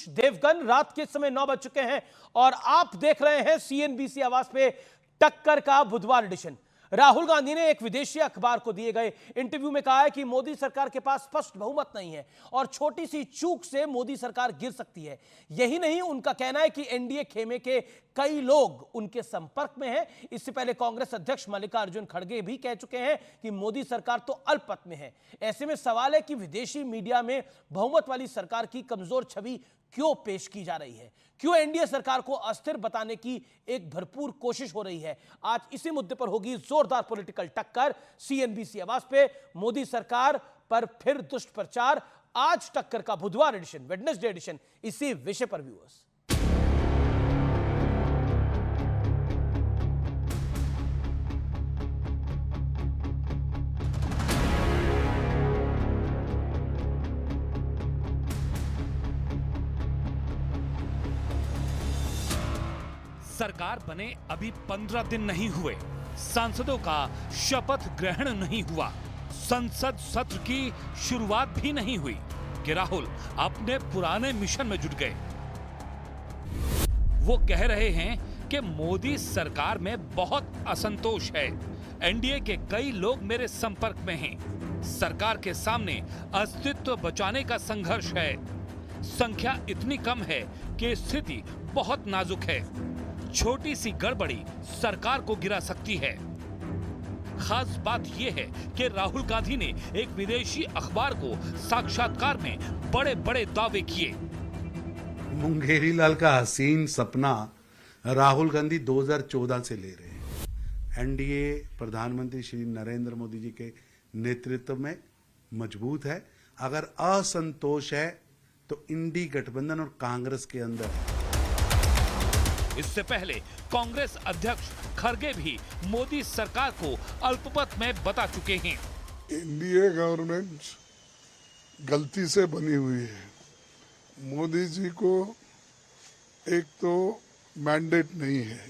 आशीष देवगन। रात के समय 9 बज चुके हैं और आप देख रहे हैं सीएनबीसी आवाज पे टक्कर का बुधवार एडिशन। राहुल गांधी ने एक विदेशी अखबार को दिए गए इंटरव्यू में कहा है कि मोदी सरकार के पास स्पष्ट बहुमत नहीं है और छोटी सी चूक से मोदी सरकार गिर सकती है। यही नहीं, उनका कहना है कि एनडीए खेमे के कई लोग उनके संपर्क में हैं। इससे पहले कांग्रेस अध्यक्ष मल्लिकार्जुन खड़गे भी कह चुके हैं कि मोदी सरकार तो अल्पमत में है। ऐसे में सवाल है कि विदेशी मीडिया में बहुमत वाली सरकार की कमजोर छवि क्यों पेश की जा रही है, क्यों एनडीए सरकार को अस्थिर बताने की एक भरपूर कोशिश हो रही है। आज इसी मुद्दे पर होगी जोरदार पॉलिटिकल टक्कर। सीएनबीसी आवाज पे मोदी सरकार पर फिर दुष्प्रचार। आज टक्कर का बुधवार एडिशन, वेडनेसडे एडिशन, इसी विषय पर व्यूअर्स। सरकार बने अभी 15 दिन नहीं हुए, सांसदों का शपथ ग्रहण नहीं हुआ, संसद सत्र की शुरुआत भी नहीं हुई कि राहुल अपने पुराने मिशन में जुट गए। वो कह रहे हैं कि मोदी सरकार में बहुत असंतोष है, एनडीए के कई लोग मेरे संपर्क में हैं, सरकार के सामने अस्तित्व बचाने का संघर्ष है, संख्या इतनी कम है कि स्थिति बहुत नाजुक है, छोटी सी गड़बड़ी सरकार को गिरा सकती है। खास बात यह है कि राहुल गांधी ने एक विदेशी अखबार को साक्षात्कार में बड़े बड़े दावे किए। मुंगेरी लाल का हसीन सपना राहुल गांधी 2014 से ले रहे हैं। एनडीए प्रधानमंत्री श्री नरेंद्र मोदी जी के नेतृत्व में मजबूत है। अगर असंतोष है तो इंडी गठबंधन और कांग्रेस के अंदर है। इससे पहले कांग्रेस अध्यक्ष खड़गे भी मोदी सरकार को अल्पमत में बता चुके हैं। एनडीए गवर्नमेंट गलती से बनी हुई है। मोदी जी को एक तो मैंडेट नहीं है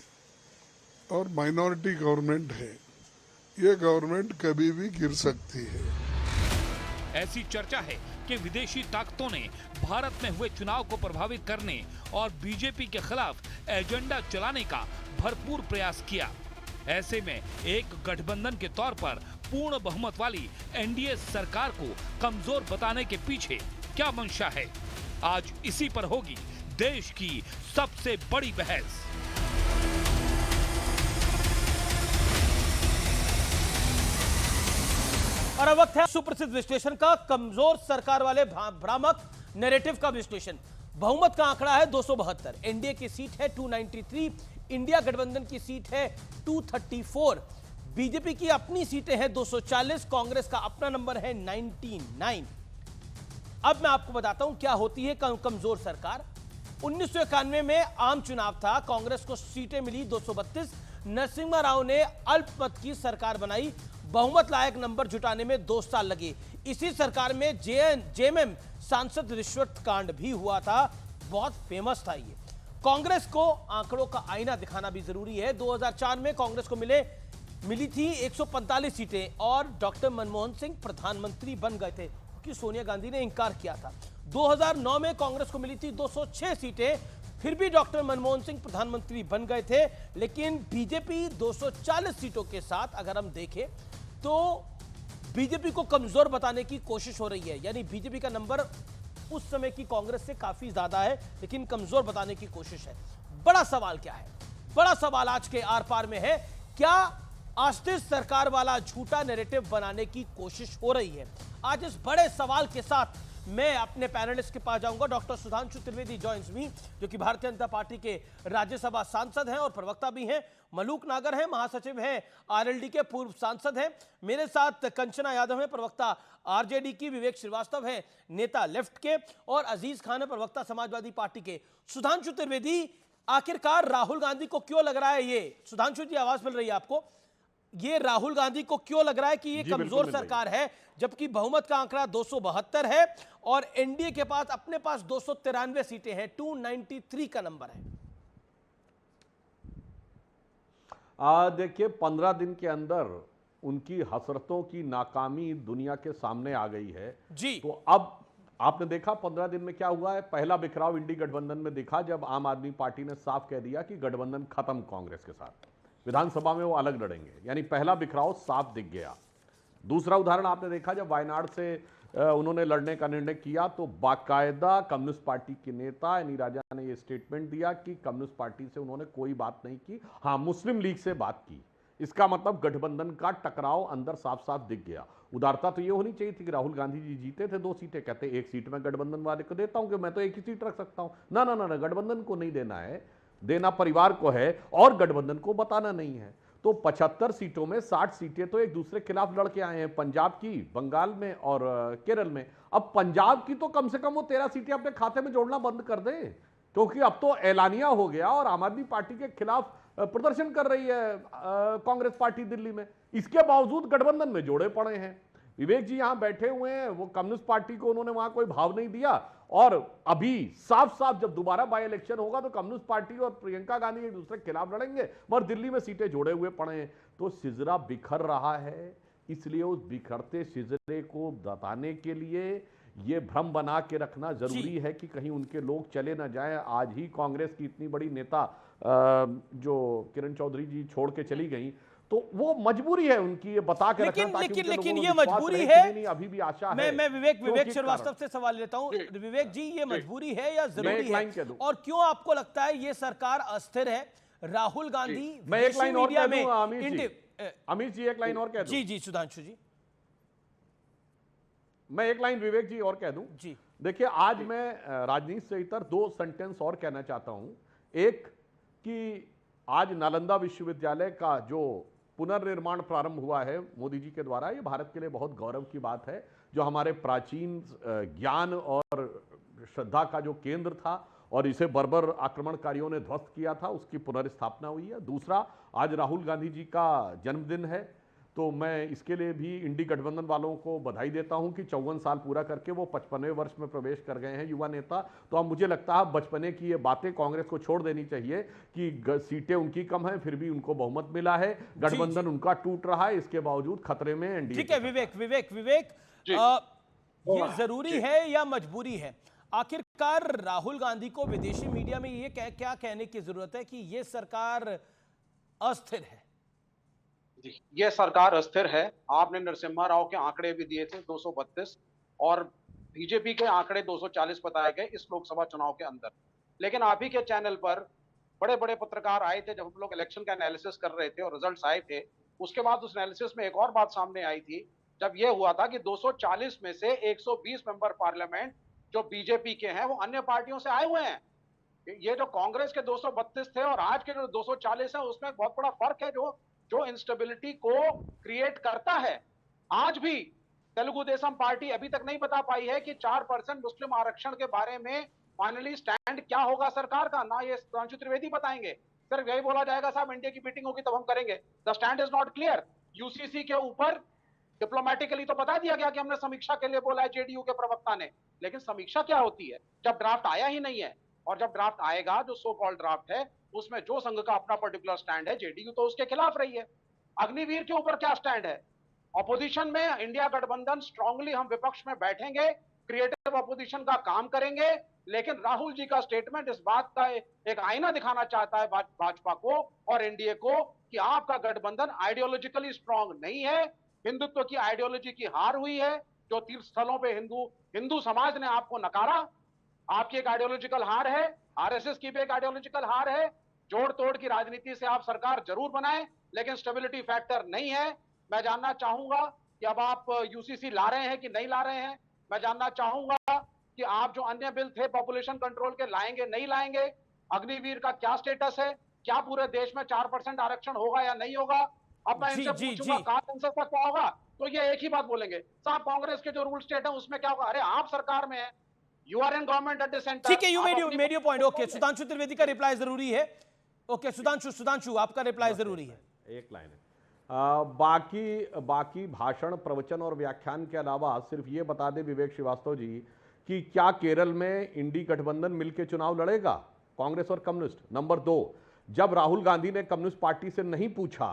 और माइनॉरिटी गवर्नमेंट है। ये गवर्नमेंट कभी भी गिर सकती है। ऐसी चर्चा है कि विदेशी ताकतों ने भारत में हुए चुनाव को प्रभावित करने और बीजेपी के खिलाफ एजेंडा चलाने का भरपूर प्रयास किया। ऐसे में एक गठबंधन के तौर पर पूर्ण बहुमत वाली एनडीए सरकार को कमजोर बताने के पीछे क्या मंशा है, आज इसी पर होगी देश की सबसे बड़ी बहस। और अब वक्त है सुप्रसिद्ध विश्लेषण का, कमजोर सरकार वाले भ्रामक नैरेटिव का विश्लेषण। बहुमत का आंकड़ा है 272, एनडीए की सीट है 293, इंडिया गठबंधन की सीट है 234, बीजेपी की अपनी सीटें हैं 240, कांग्रेस का अपना नंबर है 99। अब मैं आपको बताता हूं क्या होती है कमजोर सरकार। 1991 में आम चुनाव था, कांग्रेस को सीटें मिली 232, नरसिम्हा राव ने अल्पमत की सरकार बनाई, बहुमत लायक नंबर जुटाने में 2 साल लगे। इसी सरकार में जेएमएम सांसद रिश्वत कांड भी हुआ था, बहुत फेमस था ये। कांग्रेस को आंकड़ों का आईना दिखाना भी जरूरी है। 2004 में कांग्रेस को मिली थी 145 सीटें और डॉक्टर मनमोहन सिंह प्रधानमंत्री बन गए थे, क्योंकि सोनिया गांधी ने इंकार किया था। 2009 में कांग्रेस को मिली थी 206 सीटें, फिर भी डॉक्टर मनमोहन सिंह प्रधानमंत्री बन गए थे। लेकिन बीजेपी 240 सीटों के साथ अगर हम देखें तो बीजेपी को कमजोर बताने की कोशिश हो रही है, यानी बीजेपी का नंबर उस समय की कांग्रेस से काफी ज्यादा है, लेकिन कमजोर बताने की कोशिश है। बड़ा सवाल क्या है? बड़ा सवाल आज के आर पार में है, क्या अस्थिर सरकार वाला झूठा नैरेटिव बनाने की कोशिश हो रही है? आज इस बड़े सवाल के साथ मैं अपने पैनलिस्ट के पास जाऊंगा। डॉक्टर सुधांशु त्रिवेदी जॉइंस मी, जो कि भारतीय जनता पार्टी के राज्यसभा सांसद हैं और प्रवक्ता भी हैं। मलूक नागर हैं, महासचिव हैं आरएलडी के, पूर्व सांसद हैं। मेरे साथ कंचना यादव हैं, प्रवक्ता आरजेडी की। विवेक श्रीवास्तव हैं, नेता लेफ्ट के। और अजीज खान है, प्रवक्ता समाजवादी पार्टी के। सुधांशु त्रिवेदी, आखिरकार राहुल गांधी को क्यों लग रहा है ये, सुधांशु जी आवाज मिल रही है आपको, ये राहुल गांधी को क्यों लग रहा है कि ये कमजोर सरकार है, जबकि बहुमत का आंकड़ा 272 है और एनडीए के पास अपने पास 293 सीटें हैं, 293 का नंबर है? देखिए, 15 दिन के अंदर उनकी हसरतों की नाकामी दुनिया के सामने आ गई है जी। तो अब आपने देखा 15 दिन में क्या हुआ है। पहला बिखराव इंडी गठबंधन में दिखा जब आम आदमी पार्टी ने साफ कह दिया कि गठबंधन खत्म कांग्रेस के साथ, विधानसभा में वो अलग लड़ेंगे, यानी पहला बिखराव साफ दिख गया। दूसरा उदाहरण आपने देखा जब वायनाड से उन्होंने लड़ने का निर्णय किया तो बाकायदा कम्युनिस्ट पार्टी के नेता एनी राजा ने यह स्टेटमेंट दिया कि कम्युनिस्ट पार्टी से उन्होंने कोई बात नहीं की, हाँ मुस्लिम लीग से बात की। इसका मतलब गठबंधन का टकराव अंदर साफ साफ दिख गया। उदारता तो ये होनी चाहिए थी कि राहुल गांधी जी जीते थे 2 सीटें, कहते एक सीट में गठबंधन वाले को देता हूं कि मैं तो एक ही सीट रख सकता हूं। ना ना ना ना, गठबंधन को नहीं देना है, देना परिवार को है और गठबंधन को बताना नहीं है। तो 75 सीटों में 60 सीटें तो एक दूसरे के खिलाफ लड़के आए हैं, पंजाब की, बंगाल में और केरल में। अब पंजाब की तो कम से कम वो 13 सीटें अपने खाते में जोड़ना बंद कर दे, क्योंकि अब तो ऐलानिया हो गया और आम आदमी पार्टी के खिलाफ प्रदर्शन कर रही है कांग्रेस पार्टी दिल्ली में। इसके बावजूद गठबंधन में जोड़े पड़े हैं। विवेक जी यहां बैठे हुए हैं, वो कम्युनिस्ट पार्टी को उन्होंने वहां कोई भाव नहीं दिया, और अभी साफ साफ जब दोबारा बाई इलेक्शन होगा तो कम्युनिस्ट पार्टी और प्रियंका गांधी एक दूसरे के खिलाफ लड़ेंगे, मगर दिल्ली में सीटें जोड़े हुए पड़े हैं। तो सिजरा बिखर रहा है, इसलिए उस बिखरते सिजरे को बताने के लिए ये भ्रम बना के रखना जरूरी है कि कहीं उनके लोग चले ना जाएं। आज ही कांग्रेस की इतनी बड़ी नेता जो किरण चौधरी जी छोड़ के चली गई, तो वो मजबूरी है उनकी ये बता के रखना, ताकि लेकिन ये मजबूरी है, नहीं अभी भी आशा है। मैं विवेक श्रीवास्तव से सवाल लेता हूं। विवेक जी, ये मजबूरी है या जरूरी है, और क्यों आपको लगता है ये सरकार अस्थिर है? राहुल गांधी, मैं एक लाइन और कह दूं अमित जी, एक लाइन और कह दूं। जी सुधांशु जी, मैं एक लाइन विवेक जी और कह दूं जी। देखिए, आज मैं राजनीति से इतर 2 सेंटेंस और कहना चाहता हूं। एक कि आज नालंदा विश्वविद्यालय का जो पुनर्निर्माण प्रारंभ हुआ है मोदी जी के द्वारा, ये भारत के लिए बहुत गौरव की बात है। जो हमारे प्राचीन ज्ञान और श्रद्धा का जो केंद्र था और इसे बर्बर आक्रमणकारियों ने ध्वस्त किया था, उसकी पुनर्स्थापना हुई है। दूसरा, आज राहुल गांधी जी का जन्मदिन है, तो मैं इसके लिए भी इंडी गठबंधन वालों को बधाई देता हूं कि 54 साल पूरा करके वो 55वें वर्ष में प्रवेश कर गए हैं युवा नेता। तो अब मुझे लगता है बचपने की ये बातें कांग्रेस को छोड़ देनी चाहिए कि सीटें उनकी कम हैं, फिर भी उनको बहुमत मिला है, गठबंधन उनका टूट रहा है, इसके बावजूद खतरे में एनडीए। ठीक है विवेक, ये जरूरी है या मजबूरी है? आखिरकार राहुल गांधी को विदेशी मीडिया में ये क्या कहने की जरूरत है कि ये सरकार अस्थिर है? ये सरकार अस्थिर है। आपने नरसिम्हा राव के आंकड़े भी दिए थे 232, और बीजेपी के आंकड़े 240 बताए गए इस लोकसभा चुनाव के अंदर। लेकिन आप ही के चैनल पर बड़े बड़े पत्रकार आए थे जब हम लोग इलेक्शन का एनालिसिस कर रहे थे और रिजल्ट्स आए थे। उसके बाद उस एनालिसिस में एक और बात सामने आई थी, जब यह हुआ था कि 240 में से 120 मेंबर पार्लियामेंट जो बीजेपी के हैं वो अन्य पार्टियों से आए हुए हैं। ये जो कांग्रेस के 232 थे और आज के जो 240 है, उसमें बहुत बड़ा फर्क है जो इंस्टेबिलिटी को क्रिएट करता है। आज भी तेलुगु देशम पार्टी अभी तक नहीं बता पाई है कि 4% मुस्लिम आरक्षण के बारे में फाइनली स्टैंड क्या होगा सरकार का, ना ये सुधांशु त्रिवेदी बताएंगे। सिर्फ यही बोला जाएगा साहब इंडिया की मीटिंग होगी तब हम करेंगे। The stand is not clear. UCC के ऊपर डिप्लोमेटिकली तो बता दिया गया कि हमने समीक्षा के लिए बोला है जेडीयू के प्रवक्ता ने, लेकिन समीक्षा क्या होती है जब ड्राफ्ट आया ही नहीं है? और जब ड्राफ्ट आएगा, जो सो कॉल्ड ड्राफ्ट है, उसमें जो संघ का अपना पर्टिकुलर स्टैंड है, जेडीयू तो उसके खिलाफ रही है। अग्निवीर के ऊपर क्या स्टैंड है? ऑपोजिशन में इंडिया गठबंधन स्ट्रांगली हम विपक्ष में बैठेंगे, क्रिएटिव ऑपोजिशन का काम करेंगे। लेकिन राहुल जी का स्टेटमेंट इस बात का एक आईना दिखाना चाहता है भाजपा को और एनडीए को कि आपका गठबंधन आइडियोलॉजिकली स्ट्रांग नहीं है। हिंदुत्व की आइडियोलॉजी की हार हुई है। जो तीर्थ स्थलों पे हिंदू समाज ने आपको नकारा, आपकी एक आइडियोलॉजिकल हार है। आरएसएस की भी एक आइडियोलॉजिकल हार है। जोड़ तोड़ की राजनीति से आप सरकार जरूर बनाएं, लेकिन स्टेबिलिटी फैक्टर नहीं है। मैं जानना चाहूंगा कि अब आप यूसीसी ला रहे हैं कि नहीं ला रहे हैं। मैं जानना चाहूंगा कि आप जो अन्य बिल थे पॉपुलेशन कंट्रोल के लाएंगे नहीं लाएंगे। अग्निवीर का क्या स्टेटस है? क्या पूरे देश में 4% आरक्षण होगा या नहीं होगा? अब मैं इनसे पूछूंगा कहां सेंसस तक क्या होगा, तो ये एक ही बात बोलेंगे, साहब कांग्रेस के जो रूल स्टेट है उसमें क्या होगा? अरे आप सरकार में है, you are in government at the centre. ठीक है, you made your point. Okay, Sudhanshu Trivedi का रिप्लाई जरूरी है। ओके, सुधांशु आपका रिप्लाई जरूरी है। एक लाइन है। बाकी भाषण, प्रवचन और व्याख्यान के अलावा सिर्फ ये बता दे विवेक श्रीवास्तव जी कि क्या केरल में इंडी गठबंधन मिलकर चुनाव लड़ेगा, कांग्रेस और कम्युनिस्ट? नंबर 2, जब राहुल गांधी ने कम्युनिस्ट पार्टी से नहीं पूछा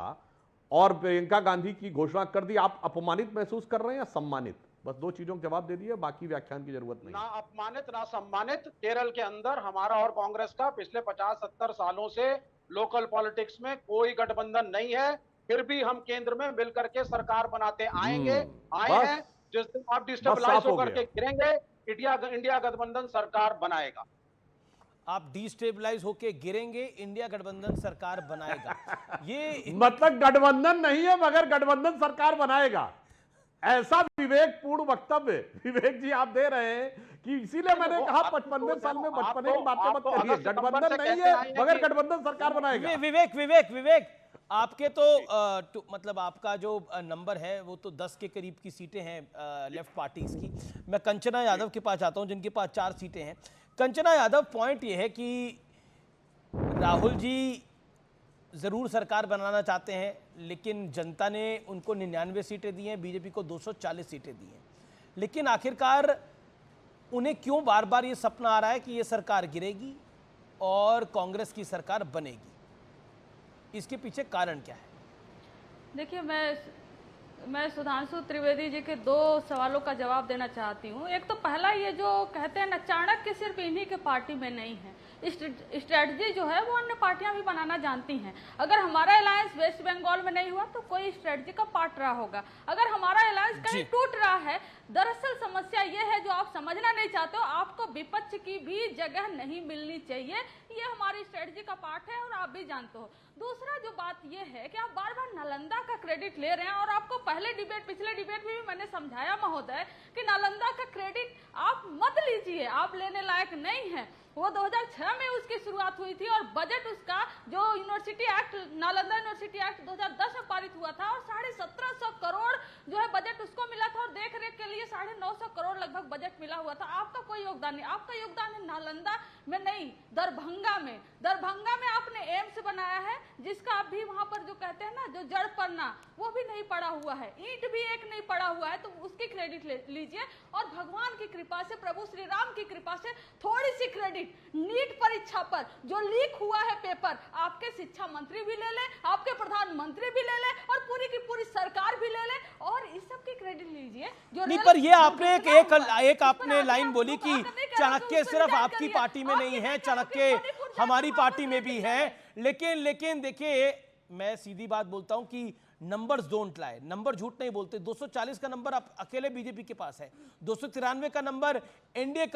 और प्रियंका गांधी की घोषणा कर दी, आप अपमानित महसूस कर रहे हैं या सम्मानित? बस दो चीजों का जवाब दे दिए, बाकी व्याख्यान की जरूरत नहीं। ना अपमानित ना सम्मानित, केरल के अंदर हमारा और कांग्रेस का पिछले 50-70 सालों से लोकल पॉलिटिक्स में कोई गठबंधन नहीं है, फिर भी हम केंद्र में मिलकर के सरकार बनाते आए बस हैं। जिस दिन आप साफ डिस्टेबलाइज हो होकर गया। के गिरेंगे, इंडिया गठबंधन सरकार बनाएगा। आप डिस्टेबलाइज होके गिरेंगे, इंडिया गठबंधन सरकार बनाएगा। ये मतलब गठबंधन नहीं है मगर गठबंधन सरकार बनाएगा, ऐसा विवेकपूर्ण वक्तव्य विवेक जी आप दे रहे हैं कि इसीलिए मैंने कहा 55वें साल में बचपने की बातें मत करिए। गठबंधन नहीं है मगर गठबंधन सरकार बनाएगा। विवेक आपके तो मतलब आपका जो नंबर है वो तो 10 के करीब की सीटें हैं लेफ्ट पार्टीज की। मैं कंचना यादव के पास आता हूं जिनके पास 4 सीटें हैं। कंचना यादव, पॉइंट ये है कि राहुल जी जरूर सरकार बनाना चाहते हैं, लेकिन जनता ने उनको 99 सीटें दी हैं, बीजेपी को 240 सीटें दी हैं। लेकिन आखिरकार उन्हें क्यों बार बार ये सपना आ रहा है कि ये सरकार गिरेगी और कांग्रेस की सरकार बनेगी? इसके पीछे कारण क्या है? देखिए, मैं सुधांशु त्रिवेदी जी के 2 सवालों का जवाब देना चाहती हूँ। एक तो पहला, ये जो कहते हैं ना चाणक्य सिर्फ इन्हीं के पार्टी में नहीं है, स्ट्रेटजी जो है वो अन्य पार्टियां भी बनाना जानती हैं। अगर हमारा अलायंस वेस्ट बंगाल में नहीं हुआ तो कोई स्ट्रेटजी का पार्ट रहा होगा। अगर हमारा अलायंस कहीं टूट रहा है, दरअसल समस्या ये है जो आप समझना नहीं चाहते हो, आपको विपक्ष की भी जगह नहीं मिलनी चाहिए। ये हमारी स्ट्रेटजी का पार्ट है और आप भी जानते हो। दूसरा जो बात ये है कि आप बार बार नालंदा का क्रेडिट ले रहे हैं, और आपको पिछले डिबेट में भी मैंने समझाया महोदय कि नालंदा का क्रेडिट आप मत लीजिए, आप लेने लायक नहीं है। वो 2006 में उसकी शुरुआत हुई थी और बजट उसका जो university act, Nalanda university act 2010 में पारित हुआ था, और 1750 करोड़ जो है बजट उसको मिला था, और देख रेख के लिए 950 करोड़ लगभग बजट मिला हुआ था। आपका कोई योगदान नहीं, आपका योगदान है नालंदा में नहीं, दरभंगा में। दरभंगा में आपने एम्स बनाया है, जिसका अभी वहां पर जो कहते हैं ना जो जड़ पड़ना वो भी नहीं पड़ा हुआ है, ईंट भी एक नहीं पड़ा हुआ है, तो उसकी क्रेडिट लीजिए। और भगवान की कृपा से, प्रभु श्री राम की कृपा से थोड़ी सी क्रेडिट नीट परीक्षा पर जो लीक हुआ है पेपर, आपके शिक्षा मंत्री भी ले ले, आपके प्रधानमंत्री भी ले ले, और पूरी की पूरी सरकार भी ले ले, और इस सब की क्रेडिट लीजिए। जो नहीं, पर ये आपने एक आपने लाइन बोली कि चाणक्य सिर्फ आपकी पार्टी में नहीं है, चाणक्य हमारी पार्टी में भी है। लेकिन देखिए, मैं सीधी बात बोलता हूं कि नंबर्स डोंट लाई, नंबर झूठ नहीं बोलते। 240 का नंबर आप अकेले बीजेपी के पास है, 293 का नंबर एनडीए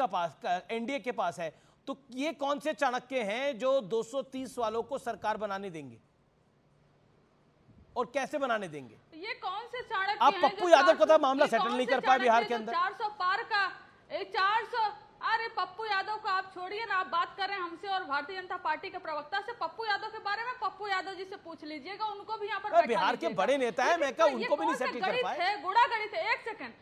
के पास है। तो ये कौन से चाणक्य हैं जो 230 वालों को सरकार बनाने देंगे, और कैसे बनाने देंगे? ये कौन से चाणक्य आप हैं पप्पू जो यादव को तो 400 मामला ये सेटल कौन नहीं से कर पाए बिहार चाणक्य के जो अंदर। 400 पार का 400, अरे पप्पू यादव को आप छोड़िए ना, आप बात कर रहे हैं हमसे और भारतीय जनता पार्टी के प्रवक्ता से। पप्पू यादव के बारे में पप्पू यादव जी से पूछ लीजिएगा, उनको भी यहाँ पर बैठा बिहार के लीजिएगा। बड़े नेता है, मैं क्या उनको भी नहीं सेटल कर पाए? है गुड़ा गणित है। एक सेकंड,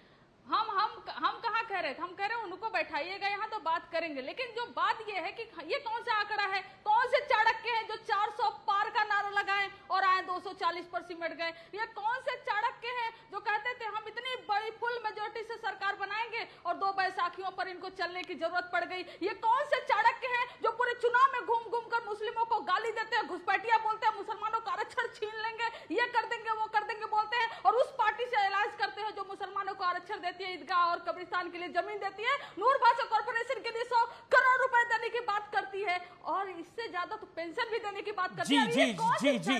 हम कहाँ कह रहे थे, हम कह रहे हैं उनको बैठाइएगा यहाँ तो बात करेंगे। लेकिन जो बात ये है कि ये कौन सा आंकड़ा है, कौन से चाणक्य हैं जो 400 पार का नारा लगाएं और आए 240 पर सिमट गए? ये कौन से चाणक्य हैं जो कहते थे हम इतनी बड़ी फुल मेजोरिटी से सरकार बनाएंगे और 2 बैसाखियों पर इनको चलने की जरूरत पड़ गई? ये कौन से चाणक्य हैं जो पूरे चुनाव में घूम घूम कर मुस्लिमों को गाली देते हैं, घुसपैठिया बोलते हैं, मुसलमानों का आरक्षण छीन लेंगे, ये कर देंगे, वो कर देंगे बोलते हैं, और उस पार्टी से अलायंस करते हैं जो मुसलमानों को आरक्षण देती है, ईदगाह और कब्रिस्तान के लिए जमीन देती है, नूर भाषा कॉर्पोरेशन के लिए 100 करोड़ रुपए देने की बात करती है, और इससे ज्यादा तो पेंशन भी देने की बात करती है। जी।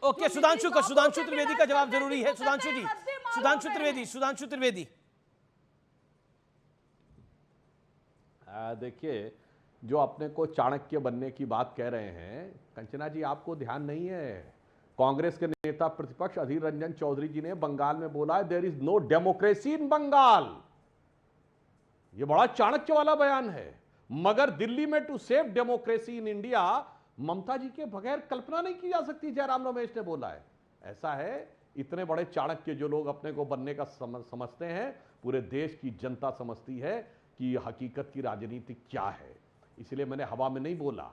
ओके, सुधांशु त्रिवेदी का जवाब जरूरी है। सुधांशु त्रिवेदी। देखिए, जो अपने को चाणक्य बनने की बात कह रहे हैं, कंचना जी आपको ध्यान नहीं है, कांग्रेस के नेता प्रतिपक्ष अधीर रंजन चौधरी जी ने बंगाल में बोला है there is no democracy in Bengal. यह बड़ा चाणक्य वाला बयान है, मगर दिल्ली में to save democracy in India Mamata ji के बगैर कल्पना नहीं की जा सकती, जयराम रमेश ने बोला है। ऐसा है, इतने बड़े चाणक्य जो लोग अपने को बनने का समझते हैं, पूरे देश की जनता समझती है कि हकीकत की राजनीति क्या है। इसलिए मैंने हवा में नहीं बोला।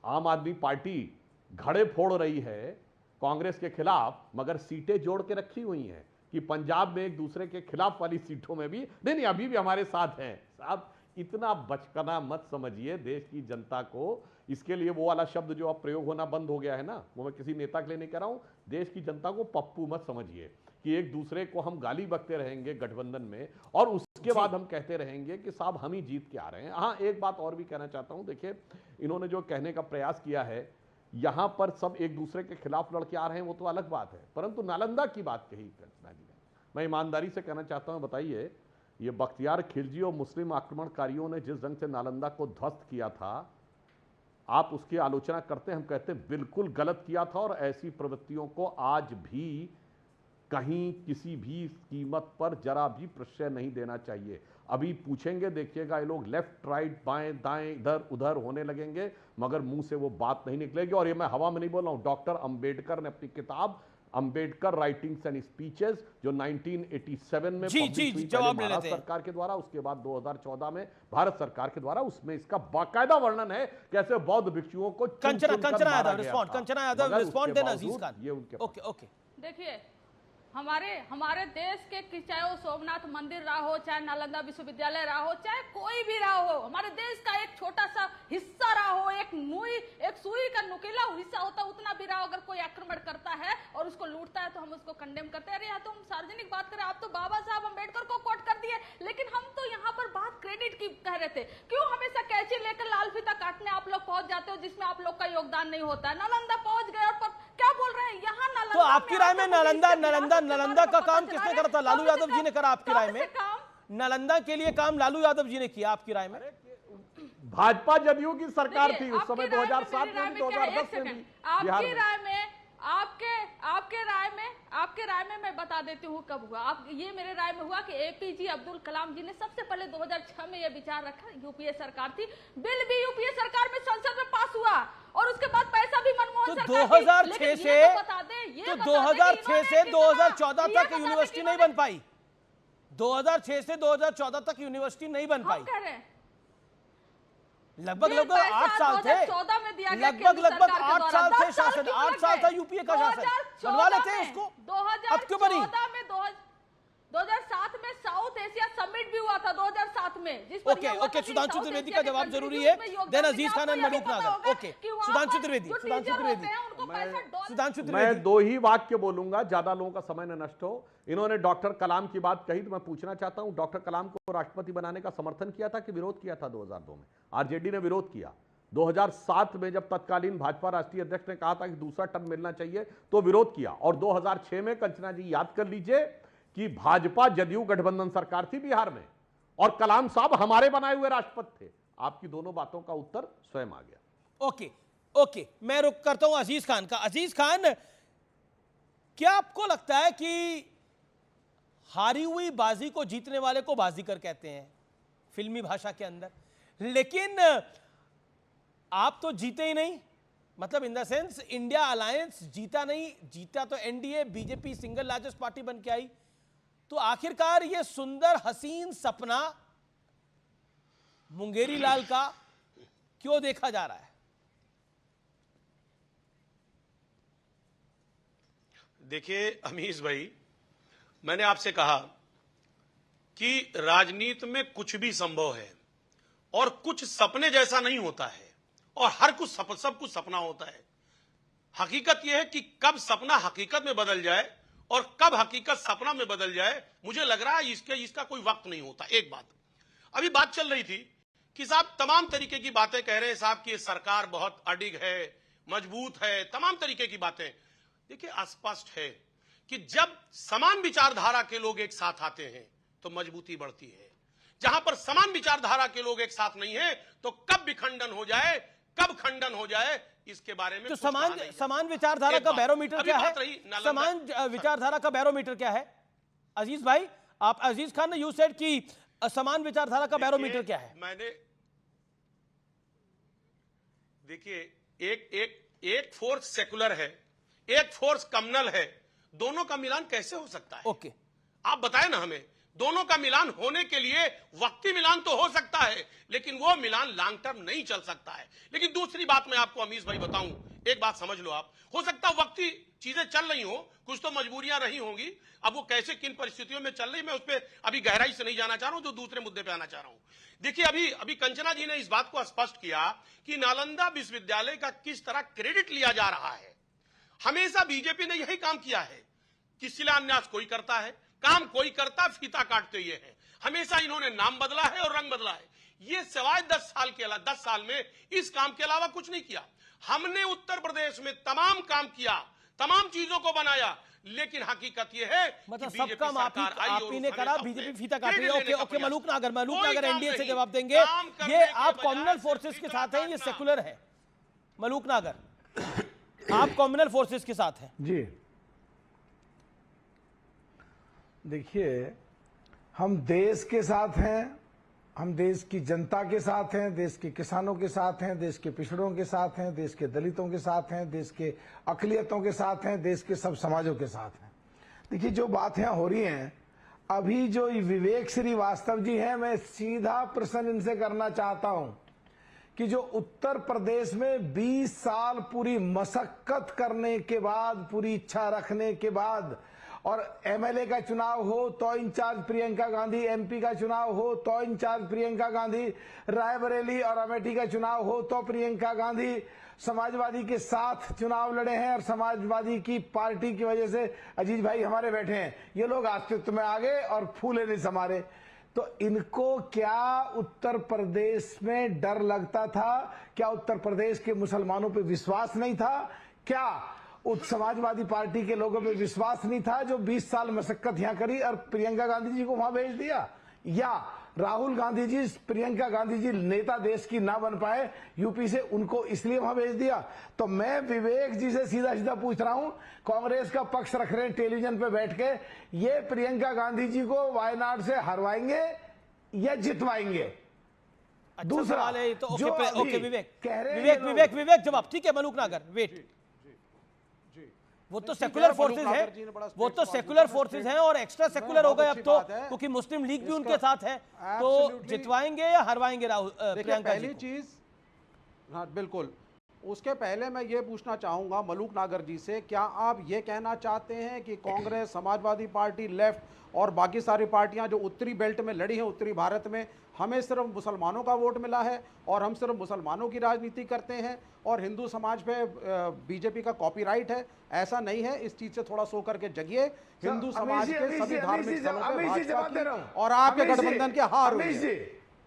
आम आदमी पार्टी घड़े फोड़ रही है कांग्रेस के खिलाफ, मगर सीटें जोड़ के रखी हुई हैं कि पंजाब में एक दूसरे के खिलाफ वाली सीटों में भी नहीं अभी भी हमारे साथ हैं। साहब, इतना बचपना मत समझिए देश की जनता को। इसके लिए वो वाला शब्द जो अब प्रयोग होना बंद हो गया है ना, वो मैं किसी नेता के लिए नहीं कह रहा हूं, देश की जनता को पप्पू मत समझिए कि एक दूसरे को हम गाली बकते रहेंगे गठबंधन में और उसके बाद हम कहते रहेंगे कि साहब हम ही जीत के आ रहे हैं। हाँ, एक बात और भी कहना चाहता हूं, देखिए इन्होंने जो कहने का प्रयास किया है यहां पर सब एक दूसरे के खिलाफ लड़के आ रहे हैं, वो तो अलग बात है, परंतु नालंदा की बात कही घटना जी ने, मैं ईमानदारी से कहना चाहता हूं, बताइए ये बख्तियार खिलजी और मुस्लिम आक्रमणकारियों ने जिस ढंग से नालंदा को ध्वस्त किया था, आप उसकी आलोचना करते हैं, हम कहते हैं बिल्कुल गलत किया था और ऐसी प्रवृत्तियों को आज भी कहीं किसी भी कीमत पर जरा भी प्रश्रय नहीं देना चाहिए। अभी पूछेंगे, देखिएगा ये लोग लेफ्ट राइट बाएं दाएं इधर उधर होने लगेंगे, मगर मुंह से वो बात नहीं निकलेगी। और ये मैं हवा में नहीं बोल रहा हूं, डॉक्टर अंबेडकर ने अपनी किताब अंबेडकर राइटिंग्स एंड स्पीचेस जो 1987 में जी जवाब ले लेते हैं सरकार के द्वारा, उसके बाद 2014 में भारत सरकार के द्वारा, उसमें इसका बाकायदा वर्णन है कैसे बौद्ध भिक्षुओं को कंचना यादव रिस्पॉन्ड देना अजीज खान। ये उनके ओके देखिए हमारे देश के चाहे वो सोमनाथ मंदिर रहा हो, चाहे नालंदा विश्वविद्यालय रहा हो, चाहे कोई भी रहा हो, हमारे देश का एक छोटा सा हिस्सा रहा हो, एक सुई का नुकीला हिस्सा होता उतना भी रहा हो, अगर कोई आक्रमण करता है और उसको लूटता है तो हम उसको कंडेम करते हैं। अरे यहाँ तो हम सार्वजनिक बात करें, आप तो बाबा साहब अम्बेडकर को कोट कर दिए, लेकिन हम तो यहाँ पर बात क्रेडिट की कह रहे थे। क्यों हमेशा कैंची लेकर लाल फीता काटने आप लोग पहुंच जाते हो जिसमें आप लोग का योगदान नहीं होता है? नालंदा पहुंच गए और क्या बोल रहे हैं यहाँ नालंदा। तो आपकी राय में नालंदा का काम किसने करा था? लालू यादव जी ने करा आपकी राय में? नालंदा के लिए काम लालू यादव जी ने किया आपकी राय में? भाजपा जदयू की सरकार थी उस समय 2007 में भी 2010 में भी। आपकी राय में आपके राय में मैं बता देती हूँ कब हुआ। ये मेरे राय में हुआ कि एपीजे अब्दुल कलाम जी ने सबसे पहले 2006 में ये विचार रखा, यूपीए सरकार थी, बिल भी यूपीए सरकार में संसद में पास हुआ और उसके बाद पैसा भी मनमोहन सरकार 2006 से 2014 तक यूनिवर्सिटी नहीं बन पाई। 2006 से 2014 तक यूनिवर्सिटी नहीं बन पाई। लगभग 8 साल थे, लगभग 8 साल थे शासन, 8 साल था यूपीए का शासन, बनवा लेते हैं उसको। अब क्यों बनी? 2007 में साउथ एशिया समिट भी हुआ था 2007 में, जिस पर ओके सुधांशु त्रिवेदी का जवाब जरूरी है, then Aziz Khan and Malook Nagar. Okay Sudhanshu Trivedi मैं 2 ही वाक्य बोलूंगा, ज्यादा लोगों का समय न नष्ट हो। इन्होंने डॉक्टर कलाम की बात कही तो मैं पूछना चाहता हूं, डॉक्टर कलाम को राष्ट्रपति बनाने का समर्थन किया था कि विरोध किया था? 2002 में आरजेडी ने विरोध किया। 2007 में जब तत्कालीन भाजपा राष्ट्रीय अध्यक्ष ने कहा था कि दूसरा टर्म मिलना चाहिए तो विरोध किया। और 2006 में कंचना जी याद कर लीजिए कि भाजपा जदयू गठबंधन सरकार थी बिहार में और कलाम साहब हमारे बनाए हुए राष्ट्रपति थे। आपकी दोनों बातों का उत्तर स्वयं आ गया। ओके मैं रुक करता हूं अजीज खान का। अजीज खान, क्या आपको लगता है कि हारी हुई बाजी को जीतने वाले को बाजीगर कहते हैं फिल्मी भाषा के अंदर, लेकिन आप तो जीते ही नहीं, मतलब in the sense India alliance जीता नहीं, जीता तो NDA, BJP single largest party बन के आई। तो आखिरकार ये सुंदर हसीन सपना मुंगेरी लाल का क्यों देखा जा रहा है? देखिए अमीश भाई, मैंने आपसे कहा कि राजनीति में कुछ भी संभव है और कुछ सपने जैसा नहीं होता है और हर कुछ सब कुछ सपना होता है। हकीकत यह है कि कब सपना हकीकत में बदल जाए और कब हकीकत सपना में बदल जाए, मुझे लग रहा है इसका कोई वक्त नहीं होता। एक बात अभी बात चल रही थी कि साहब तमाम तरीके की बातें कह रहे हैं साहब कि सरकार बहुत अडिग है, मजबूत है, तमाम तरीके की बातें। देखिए स्पष्ट है कि जब समान विचारधारा के लोग एक साथ आते हैं तो मजबूती बढ़ती है। जहां पर समान विचारधारा के लोग एक साथ नहीं है तो कब विखंडन हो जाए, कब खंडन हो जाए, इसके बारे में तो समान विचारधारा का बैरोमीटर क्या है? समान विचारधारा का बैरोमीटर क्या है अजीज भाई? आप अजीज खान ने यू सेड कि समान विचारधारा का बैरोमीटर क्या है? मैंने देखिए एक फोर्स सेकुलर है, एक फोर्स कम्युनल है, दोनों का मिलान कैसे हो सकता है? ओके आप बताएं ना हमें। दोनों का मिलान होने के लिए वक्ती मिलान तो हो सकता है, लेकिन वो मिलान लॉन्ग टर्म नहीं चल सकता है। लेकिन दूसरी बात मैं आपको अमीश भाई बताऊं, एक बात समझ लो आप, हो सकता है वक्ती चीजें चल रही हो, कुछ तो मजबूरियां रही होंगी, अब वो कैसे किन परिस्थितियों में चल रही, मैं उस पर अभी गहराई से नहीं जाना चाह रहा हूं, जो दूसरे मुद्दे पे आना चाह रहा हूं। देखिए अभी कंचना जी ने इस बात को स्पष्ट किया कि नालंदा विश्वविद्यालय का किस तरह क्रेडिट लिया जा रहा है। हमेशा बीजेपी ने यही काम किया है कि शिलान्यास कोई करता है, काम कोई करता, फीता काटते ये है। हमेशा इन्होंने नाम बदला है और रंग बदला है। ये सिवाय 10 साल में इस काम के अलावा कुछ नहीं किया। हमने उत्तर प्रदेश में तमाम काम किया, तमाम चीजों को बनाया, लेकिन हकीकत ये है मतलब कि सब बीजेपी काम सरकार आई और आप ही ने उसने करा, अपने बीजेपी फीता काट रही है। क्रेडिट ओके लेने का ओके, प्रयास मलूक नागर कोई काम एनडीए से नहीं। जवाब देंगे। काम करने ये के आप बजाय कॉम्युनल सिर्फ फोर्सेस के फीता साथ हैं, ये काटना। सेकुलर है। मलूक नागर, आप कॉम्युनल फोर्सेस के साथ हैं। जी देखिए, हम देश के साथ हैं, हम देश की जनता के साथ हैं, देश के किसानों के साथ हैं, देश के पिछड़ों के साथ हैं, देश के दलितों के साथ हैं, देश के अकलियतों के साथ हैं, देश के सब समाजों के साथ हैं। देखिए, जो बात यहाँ हो रही हैं, अभी जो विवेक श्रीवास्तव जी हैं, मैं सीधा प्रश्न इनसे करना चाहता हूं कि जो उत्तर प्रदेश में 20 साल पूरी मशक्कत करने के बाद, पूरी इच्छा रखने के बाद, और एमएलए का चुनाव हो तो इंचार्ज प्रियंका गांधी, एमपी का चुनाव हो तो इंचार्ज प्रियंका गांधी, रायबरेली और अमेठी का चुनाव हो तो प्रियंका गांधी समाजवादी के साथ चुनाव लड़े हैं, और समाजवादी की पार्टी की वजह से अजीज भाई हमारे बैठे हैं, ये लोग अस्तित्व में आ गए और फूले नहीं समारे। तो इनको क्या उत्तर प्रदेश में डर लगता था? क्या उत्तर प्रदेश के मुसलमानों पे विश्वास नहीं था? क्या उस समाजवादी पार्टी के लोगों पे विश्वास नहीं था जो 20 साल मशक्कत यहां करी और प्रियंका गांधी जी को वहां भेज दिया? या राहुल गांधी जी, प्रियंका गांधी जी नेता देश की ना बन पाए यूपी से, उनको इसलिए वहां भेज दिया? तो मैं विवेक जी से सीधा सीधा पूछ रहा हूं, कांग्रेस का पक्ष रख रहे हैं टेलीविजन पे बैठ के, ये प्रियंका गांधी जी को वायनाड से हरवाएंगे या जितवाएंगे? अच्छा दूसरा सवाल है ये तो। जो ओके अभी ओके, विवेक कह रहे हैं विवेक ये लोग- विवेक विवेक जवाब। ठीक है मलूक नागर, वेट। वो तो सेकुलर फोर्सेज है, वो तो सेकुलर फोर्सेज हैं और एक्स्ट्रा सेकुलर हो गए अब तो, क्योंकि मुस्लिम लीग भी उनके साथ है। तो जितवाएंगे या हरवाएंगे राहुल प्रियंका जी पहली को? चीज, हाँ बिल्कुल, उसके पहले मैं ये पूछना चाहूंगा मलूक नागर जी से, क्या आप ये कहना चाहते हैं कि कांग्रेस, समाजवादी पार्टी, लेफ्ट और बाकी सारी पार्टियां जो उत्तरी बेल्ट में लड़ी हैं, उत्तरी भारत में, हमें सिर्फ मुसलमानों का वोट मिला है और हम सिर्फ मुसलमानों की राजनीति करते हैं और हिंदू समाज पे बीजेपी का कॉपीराइट है? ऐसा नहीं है, इस चीज से थोड़ा सो करके जगिए। हिंदू समाज के सभी धार्मिक स्थलों पे भाजपा की और आपके गठबंधन के हार हुई है।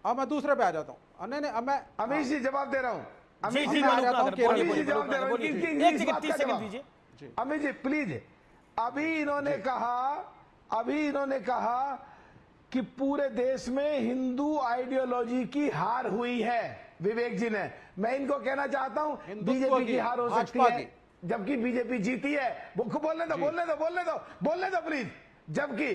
अब मैं दूसरे पे आ जाता हूँ। नहीं नहीं, अब मैं अमीश जी जवाब दे रहा हूँ। जी जी मलूक नागर, बोलिए बोलिए मलूक नागर, बोलिए। एक सेकंड 30 सेकंड दीजिए। अमित जी प्लीज। अभी इन्होंने कहा कि पूरे देश में हिंदू आइडियोलॉजी की हार हुई है, विवेक जी ने। मैं इनको कहना चाहता हूं बीजेपी की हार हो सकती है, जबकि बीजेपी जीती है। बोलने दो प्लीज। जबकि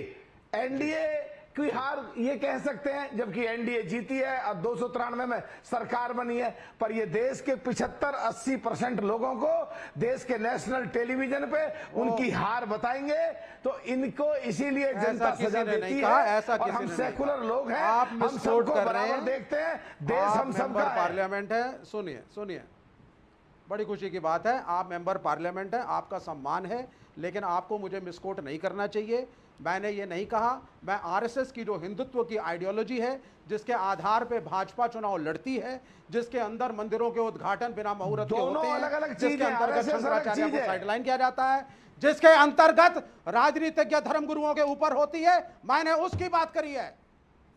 एनडीए की हार ये कह सकते हैं, जबकि एनडीए जीती है और 293 में सरकार बनी है। पर ये देश के 75-80% लोगों को देश के नेशनल टेलीविजन पे उनकी हार बताएंगे, तो इनको इसीलिए जनता सजा देती है। ऐसा और हम सेकुलर लोग हैं, आप हम सबको बराबर देखते हैं, देश हम सबका है। पार्लियामेंट है। सुनिए, बड़ी खुशी की बात है, आप मेंबर पार्लियामेंट है, आपका सम्मान है, लेकिन आपको मुझे मिसकोट नहीं करना चाहिए। मैंने ये नहीं कहा, मैं आरएसएस की जो हिंदुत्व की आइडियोलॉजी है, जिसके आधार पे भाजपा चुनाव लड़ती है, जिसके अंदर मंदिरों के उद्घाटन बिना मुहूर्त के होते हैं, अलग-अलग जिसके चीजें, अंतर्गत RSS अलग शंकराचार्य चीज को है। साइडलाइन किया जाता है, जिसके अंतर्गत राजनीतिज्ञ धर्मगुरुओं के ऊपर होती है, मैंने उसकी बात करी है,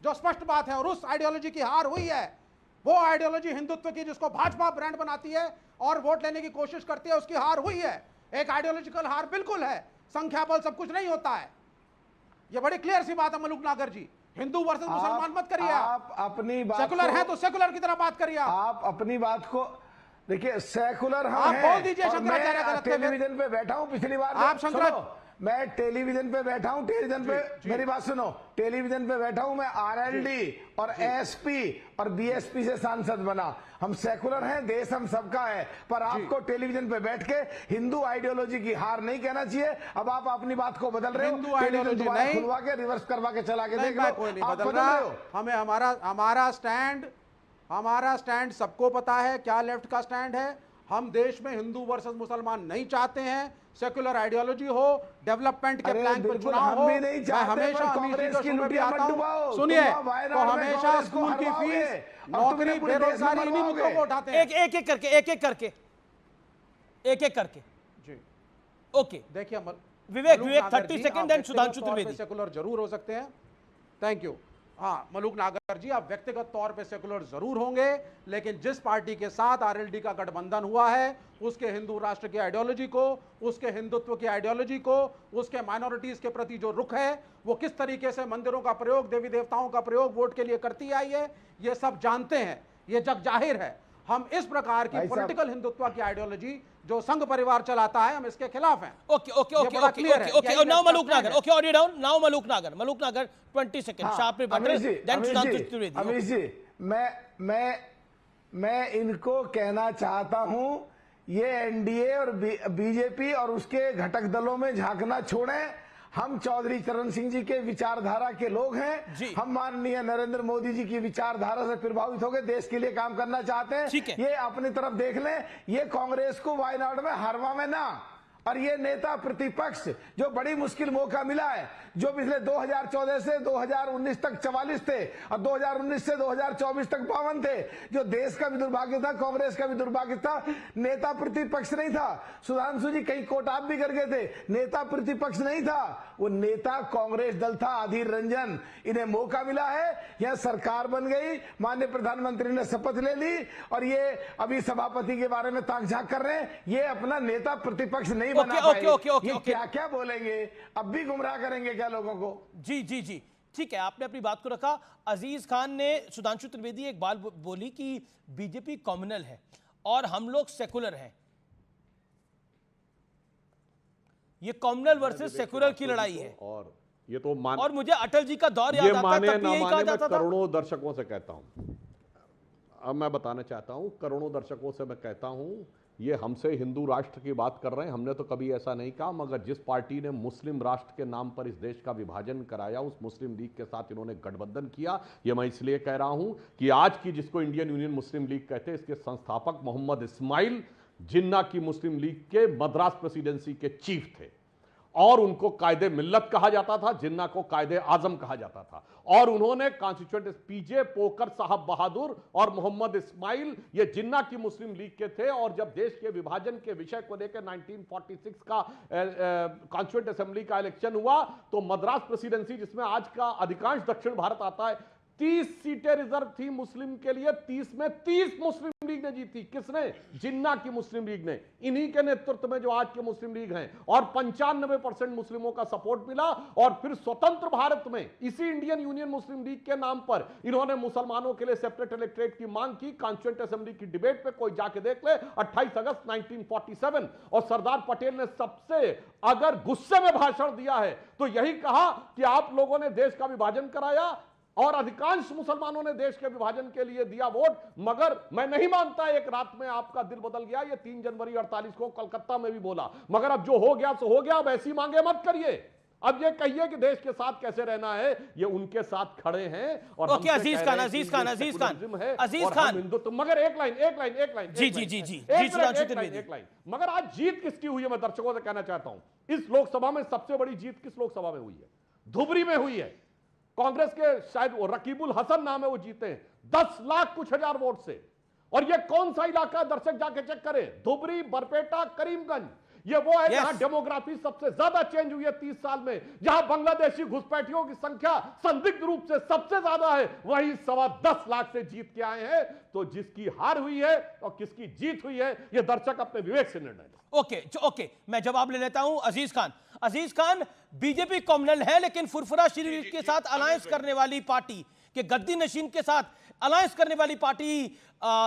जो स्पष्ट बात है। और उस आइडियोलॉजी की हार हुई है, वो आइडियोलॉजी हिंदुत्व की जिसको भाजपा ब्रांड बनाती है और वोट लेने की कोशिश करती है, उसकी हार हुई है। एक आइडियोलॉजिकल हार बिल्कुल है, संख्या बल सब कुछ नहीं होता है। ये बड़ी क्लियर सी बात है मलूक नागर जी। हिंदू वर्सेस मुसलमान मत करिए। आप अपनी बात सेकुलर है तो सेकुलर की तरह बात करिए। आप अपनी बात को देखिए, सेकुलर हम आप हैं। बोल दीजिए और शंकराचार्य मैं गलत थे। टेलीविजन पे बैठा हूं, पिछली बार आप मैं टेलीविजन पे बैठा हूं, टेलीविजन पे मेरी बात सुनो, टेलीविजन पे बैठा हूं मैं, आरएलडी और एसपी और बीएसपी से सांसद बना। हम सेकुलर हैं, देश हम सबका है, पर आपको टेलीविजन पे बैठ के हिंदू आइडियोलॉजी की हार नहीं कहना चाहिए। अब आप अपनी बात को बदल रहे हो, हिंदू आइडियोलॉजी नहीं, खुलवा के रिवर्स करवा के चला के देख लो, कोई नहीं आप बदल बदल रहे हो। रहा। हमें हमारा स्टैंड सबको पता है क्या लेफ्ट का स्टैंड है। हम देश में हिंदू वर्सेस मुसलमान नहीं चाहते हैं, सेकुलर आइडियोलॉजी हो, डेवलपमेंट के प्लान पर चुनाव हो। मैं हमेशा कांग्रेस की लुटिया आता हूं। सुनिए, तो हमेशा स्कूल की फीस, नौकरी, बेरोजगारी, इन्हीं मुद्दों को उठाते हैं। एक एक करके जी ओके देखिए विवेक मलूक 30 नागर जी, सेकंड आप एंड सुधांशु व्यक्तिगत तौर पे त्रिवेदी। सेकुलर जरूर हो सकते हैं। Thank you. हाँ, मलूक नागर जी, आप व्यक्तिगत तौर पे सेकुलर जरूर होंगे, लेकिन जिस पार्टी के साथ आरएलडी का गठबंधन हुआ है, उसके हिंदू राष्ट्र की आइडियोलॉजी को, उसके हिंदुत्व की आइडियोलॉजी को, उसके माइनॉरिटीज के प्रति जो रुख है, वो किस तरीके से मंदिरों का प्रयोग, देवी देवताओं का प्रयोग वोट के लिए करती आई है, ये सब जानते हैं, ये जग जाहिर है। हम इस प्रकार की पॉलिटिकल हिंदुत्व की आइडियोलॉजी जो संघ परिवार चलाता है, हम इसके खिलाफ हैं। Okay okay okay okay okay now Malook Nagar, okay audio down, now Malook Nagar 20 second sharply button, then Sudhanshu Trivedi. Amish ji, मैं इनको कहना चाहता हूं, ये एनडीए और बीजेपी और उसके घटक दलों में झांकना छोड़ें। हम चौधरी चरण सिंह जी के विचारधारा के लोग हैं। हम माननीय नरेंद्र मोदी जी की विचारधारा से प्रभावित होकर देश के लिए काम करना चाहते हैं। ये अपनी तरफ देख लें, ये कांग्रेस को वायनाड में हरवा में ना, और ये नेता प्रतिपक्ष जो बड़ी मुश्किल मौका मिला है, जो पिछले 2014 से 2019 तक 44 थे और 2019 से 2024 तक 52 थे, जो देश का भी दुर्भाग्य था, कांग्रेस का भी दुर्भाग्य था, नेता प्रतिपक्ष नहीं था। सुधांशु जी कई कोटाप भी कर गए थे, नेता प्रतिपक्ष नहीं था, वो नेता कांग्रेस दल था, अधीर रंजन। इन्हें मौका मिला है, यह सरकार बन गई, माननीय प्रधानमंत्री ने शपथ ले ली, और ये अभी सभापति के बारे में ताक झांक कर रहे हैं। ये अपना नेता प्रतिपक्ष नहीं बना पाए। ये क्या क्या बोलेंगे, अब भी गुमराह करेंगे क्या लोगों को? जी जी जी, ठीक है, आपने अपनी बात को रखा। अजीज खान ने, सुधांशु त्रिवेदी एक बात बोली कि बीजेपी कॉम्युनल है और हम लोग सेकुलर हैं। ये कॉम्युनल वर्सेस सेकुलर की लड़ाई है। और ये तो और मुझे अटल जी का दौर याद आता है, तब भी यही कहा जाता था। करोड़ों दर्शकों से कहता हूं, अब मैं बताना चाहता हूं, करोड़ों दर्शकों से मैं कहता हूं, ये हमसे हिंदू राष्ट्र की बात कर रहे हैं, हमने तो कभी ऐसा नहीं कहा, मगर जिस पार्टी ने मुस्लिम राष्ट्र के नाम पर इस देश का विभाजन कराया, उस मुस्लिम लीग के साथ इन्होंने गठबंधन किया। ये मैं इसलिए कह रहा हूं कि आज की, जिसको इंडियन यूनियन मुस्लिम लीग कहते हैं, इसके संस्थापक मोहम्मद इस्माइल जिन्ना की मुस्लिम लीग के मद्रास प्रेसिडेंसी के चीफ थे, और उनको कायदे मिल्लत कहा जाता था, जिन्ना को कायदे आजम कहा जाता था। और उन्होंने कॉन्स्टिट्यूएंट पीजे पोकर साहब बहादुर और मोहम्मद इस्माइल, ये जिन्ना की मुस्लिम लीग के थे, और जब देश के विभाजन के विषय को लेकर 1946 का कॉन्स्टिट्यूएंट असेंबली का इलेक्शन हुआ, तो मद्रास प्रेसिडेंसी, जिसमें आज का अधिकांश दक्षिण भारत आता है, 30 सीटें रिजर्व थी मुस्लिम के लिए, 30 में 30 मुस्लिम लीग ने जीती। किसने? जिन्ना की मुस्लिम लीग ने, इन्हीं के नेतृत्व में जो आज के मुस्लिम लीग हैं, और 95% मुस्लिमों का सपोर्ट मिला। और फिर स्वतंत्र भारत में इसी इंडियन यूनियन मुस्लिम लीग के नाम पर इन्होंने मुसलमानों के लिए सेपरेट इलेक्टोरेट की मांग की। कॉन्स्टिट्यूएंट असेंबली की डिबेट पे कोई जाके देख ले, 28 अगस्त 1947, और सरदार पटेल ने सबसे अगर गुस्से में भाषण दिया है तो यही कहा कि आप लोगों ने देश का विभाजन कराया, और अधिकांश मुसलमानों ने देश के विभाजन के लिए दिया वोट, मगर मैं नहीं मानता एक रात में आपका दिल बदल गया। ये 3 जनवरी 48 को कलकत्ता में भी बोला, मगर अब जो हो गया सो हो गया, अब ऐसी मांगे मत करिए। अब ये कहिए कि देश के साथ कैसे रहना है, ये उनके साथ खड़े हैं। और ओके, अजीज खान हिंदुत्व, मगर एक लाइन जी जी जी जी एक लाइन, मगर आज जीत किसकी हुई है, मैं दर्शकों से कहना चाहता हूं। इस लोकसभा में सबसे बड़ी जीत किस लोकसभा में हुई है? धुबरी में हुई है। कांग्रेस के शायद रकीबुल हसन नाम है, वो जीते हैं 10 लाख कुछ हजार वोट से। और ये कौन सा इलाका, दर्शक जाके चेक करें, धुबरी, बरपेटा, करीमगंज, ये वो है जहां डेमोग्राफी सबसे ज्यादा चेंज हुई है 30 साल में, जहां बांग्लादेशी घुसपैठियों की संख्या संदिग्ध रूप से सबसे ज्यादा है, वही 10.25 लाख से जीत के आए हैं। तो जिसकी हार हुई है और किसकी जीत हुई है, ये दर्शक अपने विवेक से निर्णय लें। ओके, मैं जवाब ले लेता हूं। अजीज खान, बीजेपी कॉम्युनल है, लेकिन फुरफुरा शरीर के साथ अलायंस करने वाली पार्टी, के गद्दी नशीन के साथ अलायंस करने वाली पार्टी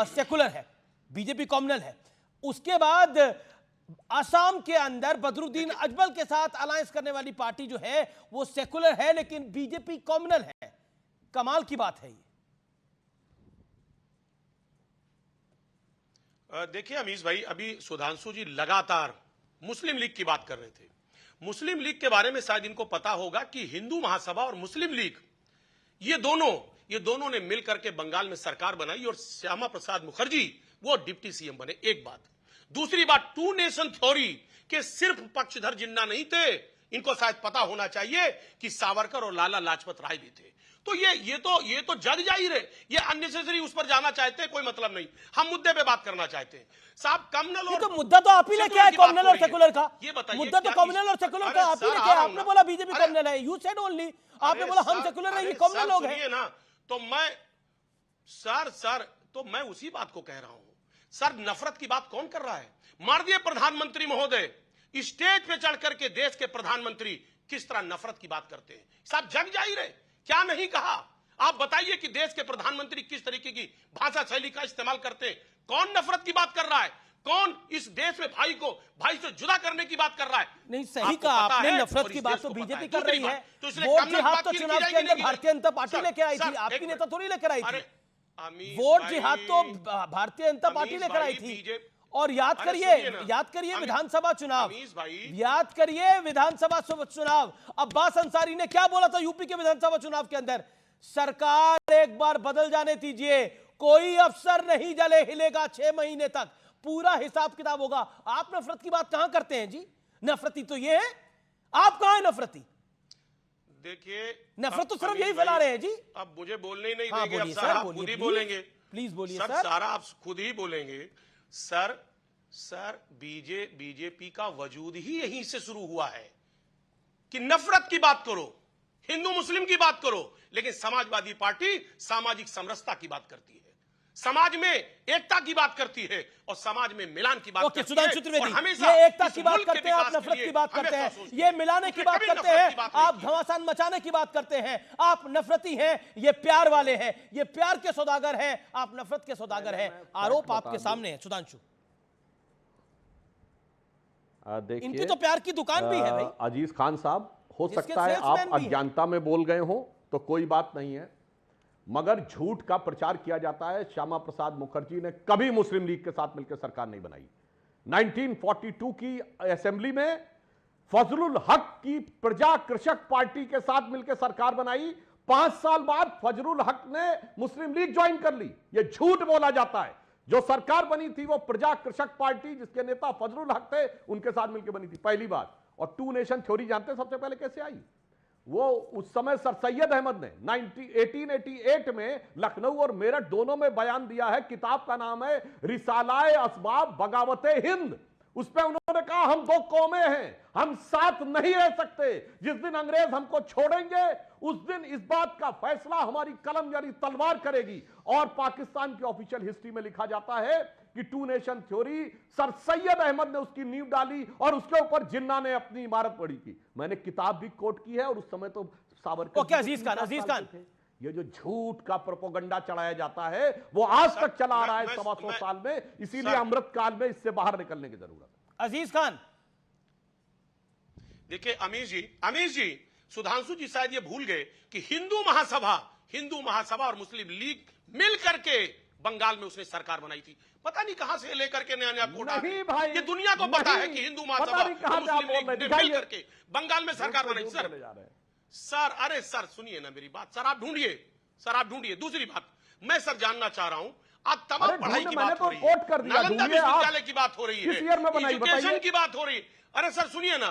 सेकुलर है, बीजेपी कॉम्युनल है। उसके बाद असम के अंदर बदरुद्दीन अजमल के साथ अलायंस करने वाली पार्टी जो है वो सेकुलर है, लेकिन बीजेपी कॉम्युनल है। कमाल की बात है ये। देखिए अमीश भाई, अभी सुधांशु जी लगातार मुस्लिम लीग की बात कर रहे थे। मुस्लिम लीग के बारे में शायद इनको पता होगा कि हिंदू महासभा और मुस्लिम लीग, ये दोनों ने मिलकर के बंगाल में सरकार बनाई और श्यामा प्रसाद मुखर्जी वो डिप्टी सीएम बने। एक बात। दूसरी बात, 2 नेशन थ्योरी के सिर्फ पक्षधर जिन्ना नहीं थे, इनको शायद पता होना चाहिए कि सावरकर और लाला लाजपत राय भी थे। तो ये तो जग जाहिर है, ये अननेसेसरी उस पर जाना चाहते हैं, कोई मतलब नहीं। हम मुद्दे पे बात करना चाहते हैं साहब। कम्युनल और तो मुद्दा तो आप ही लेके आए, कम्युनल और सेकुलर का। ये बताइए, मुद्दा तो कम्युनल और सेकुलर का आप ही लेके आए। आपने बोला बीजेपी कम्युनल है, यू सेड ओनली, आपने बोला हम सेकुलर है, ये कम्युनल लोग हैं ना। तो मैं तो मैं उसी बात को कह रहा हूं सर, नफरत की बात कौन कर रहा है? माननीय प्रधानमंत्री महोदय स्टेज पे चढ़ करके देश के प्रधानमंत्री किस तरह नफरत की बात करते हैं साहब, जग जाहिर है। क्या नहीं कहा? आप बताइए कि देश के प्रधानमंत्री किस तरीके की भाषा शैली का इस्तेमाल करते हैं। कौन नफरत की बात कर रहा है? कौन इस देश में भाई से जुदा करने की बात कर रहा है? नहीं, सही कहा आपने, नफरत की बात तो बीजेपी कर रही है। वोट जिहाद तो चुनाव के अंदर भारतीय जनता पार्टी लेकर आई थी, आपकी नेता थोड़ी लेकर आई थी। वोट जिहाद तो भारतीय जनता पार्टी लेकर आई थी। और याद करिए विधानसभा चुनाव, याद करिए विधानसभा चुनाव, अब्बास अंसारी ने क्या बोला था यूपी के विधानसभा चुनाव के अंदर? सरकार एक बार बदल जाने दीजिए, कोई अफसर नहीं जले हिलेगा 6 महीने तक, पूरा हिसाब किताब होगा। आप नफरत की बात कहां करते हैं जी? नफरती तो ये है, आप कहां है नफरती? देखिए, नफरत तो सिर्फ यही फैला रहे हैं जी। अब मुझे बोलने ही नहीं हाँ, देंगे, बोलिए अब सर, सारा बोलिए, खुद ही प्लीज, बोलेंगे। प्लीज बोलिए सर, सर। सारा आप खुद ही बोलेंगे। सर बीजेपी का वजूद ही यहीं से शुरू हुआ है कि नफरत की बात करो, हिंदू मुस्लिम की बात करो, लेकिन समाजवादी पार्टी सामाजिक समरसता की बात करती है, समाज में एकता की बात करती है और समाज में मिलान की बात करती है। सुधांशु त्रिवेदी, और हमेशा ये एकता इस की बात मुल्क के करते हैं, आप विकास के नफरत लिए की बात करते हमेशा हैं, सोचते ये मिलाने की उसमें बात कभी करते नफरत हैं, की बात आप नहीं की। घमासान मचाने की बात करते हैं। आप नफरती हैं, ये प्यार वाले हैं, ये प्यार के सौदागर हैं, आप नफरत के सौदागर हैं। आरोप आपके सामने है सुधांशु। इनकी तो प्यार की दुकान भी है भाई। अजीज खान साहब, हो जिसके सकता है सेल्समैन आप भी हैं। अज्ञानता में बोल गए हो तो कोई बात नहीं है, मगर झूठ का प्रचार किया जाता है। श्यामा प्रसाद मुखर्जी ने कभी मुस्लिम लीग के साथ मिलकर सरकार नहीं बनाई। 1942 की असेंबली में फजलुल हक की प्रजा कृषक पार्टी के साथ मिलकर सरकार बनाई। 5 साल बाद फजलुल हक ने मुस्लिम लीग ज्वाइन कर ली। यह झूठ बोला जाता है। जो सरकार बनी थी वो प्रजा कृषक पार्टी, जिसके नेता फजलुल हक थे, उनके साथ मिलकर बनी थी, पहली बात। और 2 नेशन थ्योरी जानते हैं सबसे पहले कैसे आई? वो उस समय सर सैयद अहमद ने 1888 में लखनऊ और मेरठ दोनों में बयान दिया है। किताब का नाम है रिसालाए असबाब बगावते हिंद। उस पर उन्होंने कहा हम 2 कौमें हैं, हम साथ नहीं रह सकते। जिस दिन अंग्रेज हमको छोड़ेंगे उस दिन इस बात का फैसला हमारी कलम यानी तलवार करेगी। और पाकिस्तान की ऑफिशियल हिस्ट्री में लिखा जाता है कि 2 nation theory Sir Syed Ahmed ने उसकी नींव डाली और उसके ऊपर जिन्ना ने अपनी इमारत पढ़ी की। मैंने किताब भी कोट की है और उस समय तो सावरकर। ओके अजीज खान, ये जो झूठ का प्रोपोगंडा चढ़ाया जाता है वो आज तक चला आ रहा है 125 साल में, इसीलिए अमृत काल में इससे बाहर निकलने की जरूरत है। अजीज खान, देखिए अमीश जी, सुधांशु जी शायद ये भूल गए कि हिंदू महासभा और मुस्लिम लीग मिल करके बंगाल में उसने सरकार बनाई थी। पता नहीं कहां से लेकर के नया कोट आ गए। ये दुनिया को पता है कि हिंदू महासभा और मुस्लिम लीग ने मिल करके बंगाल में सरकार बनाई। सर अरे सर सुनिए ना मेरी बात, सर आप ढूंढिए। दूसरी बात मैं सर जानना चाह रहा हूं, आप तमाम पढ़ाई की बात हो रही है, नालंदा विश्वविद्यालय की बात हो रही है, एजुकेशन की बात हो रही है। अरे सर सुनिए ना,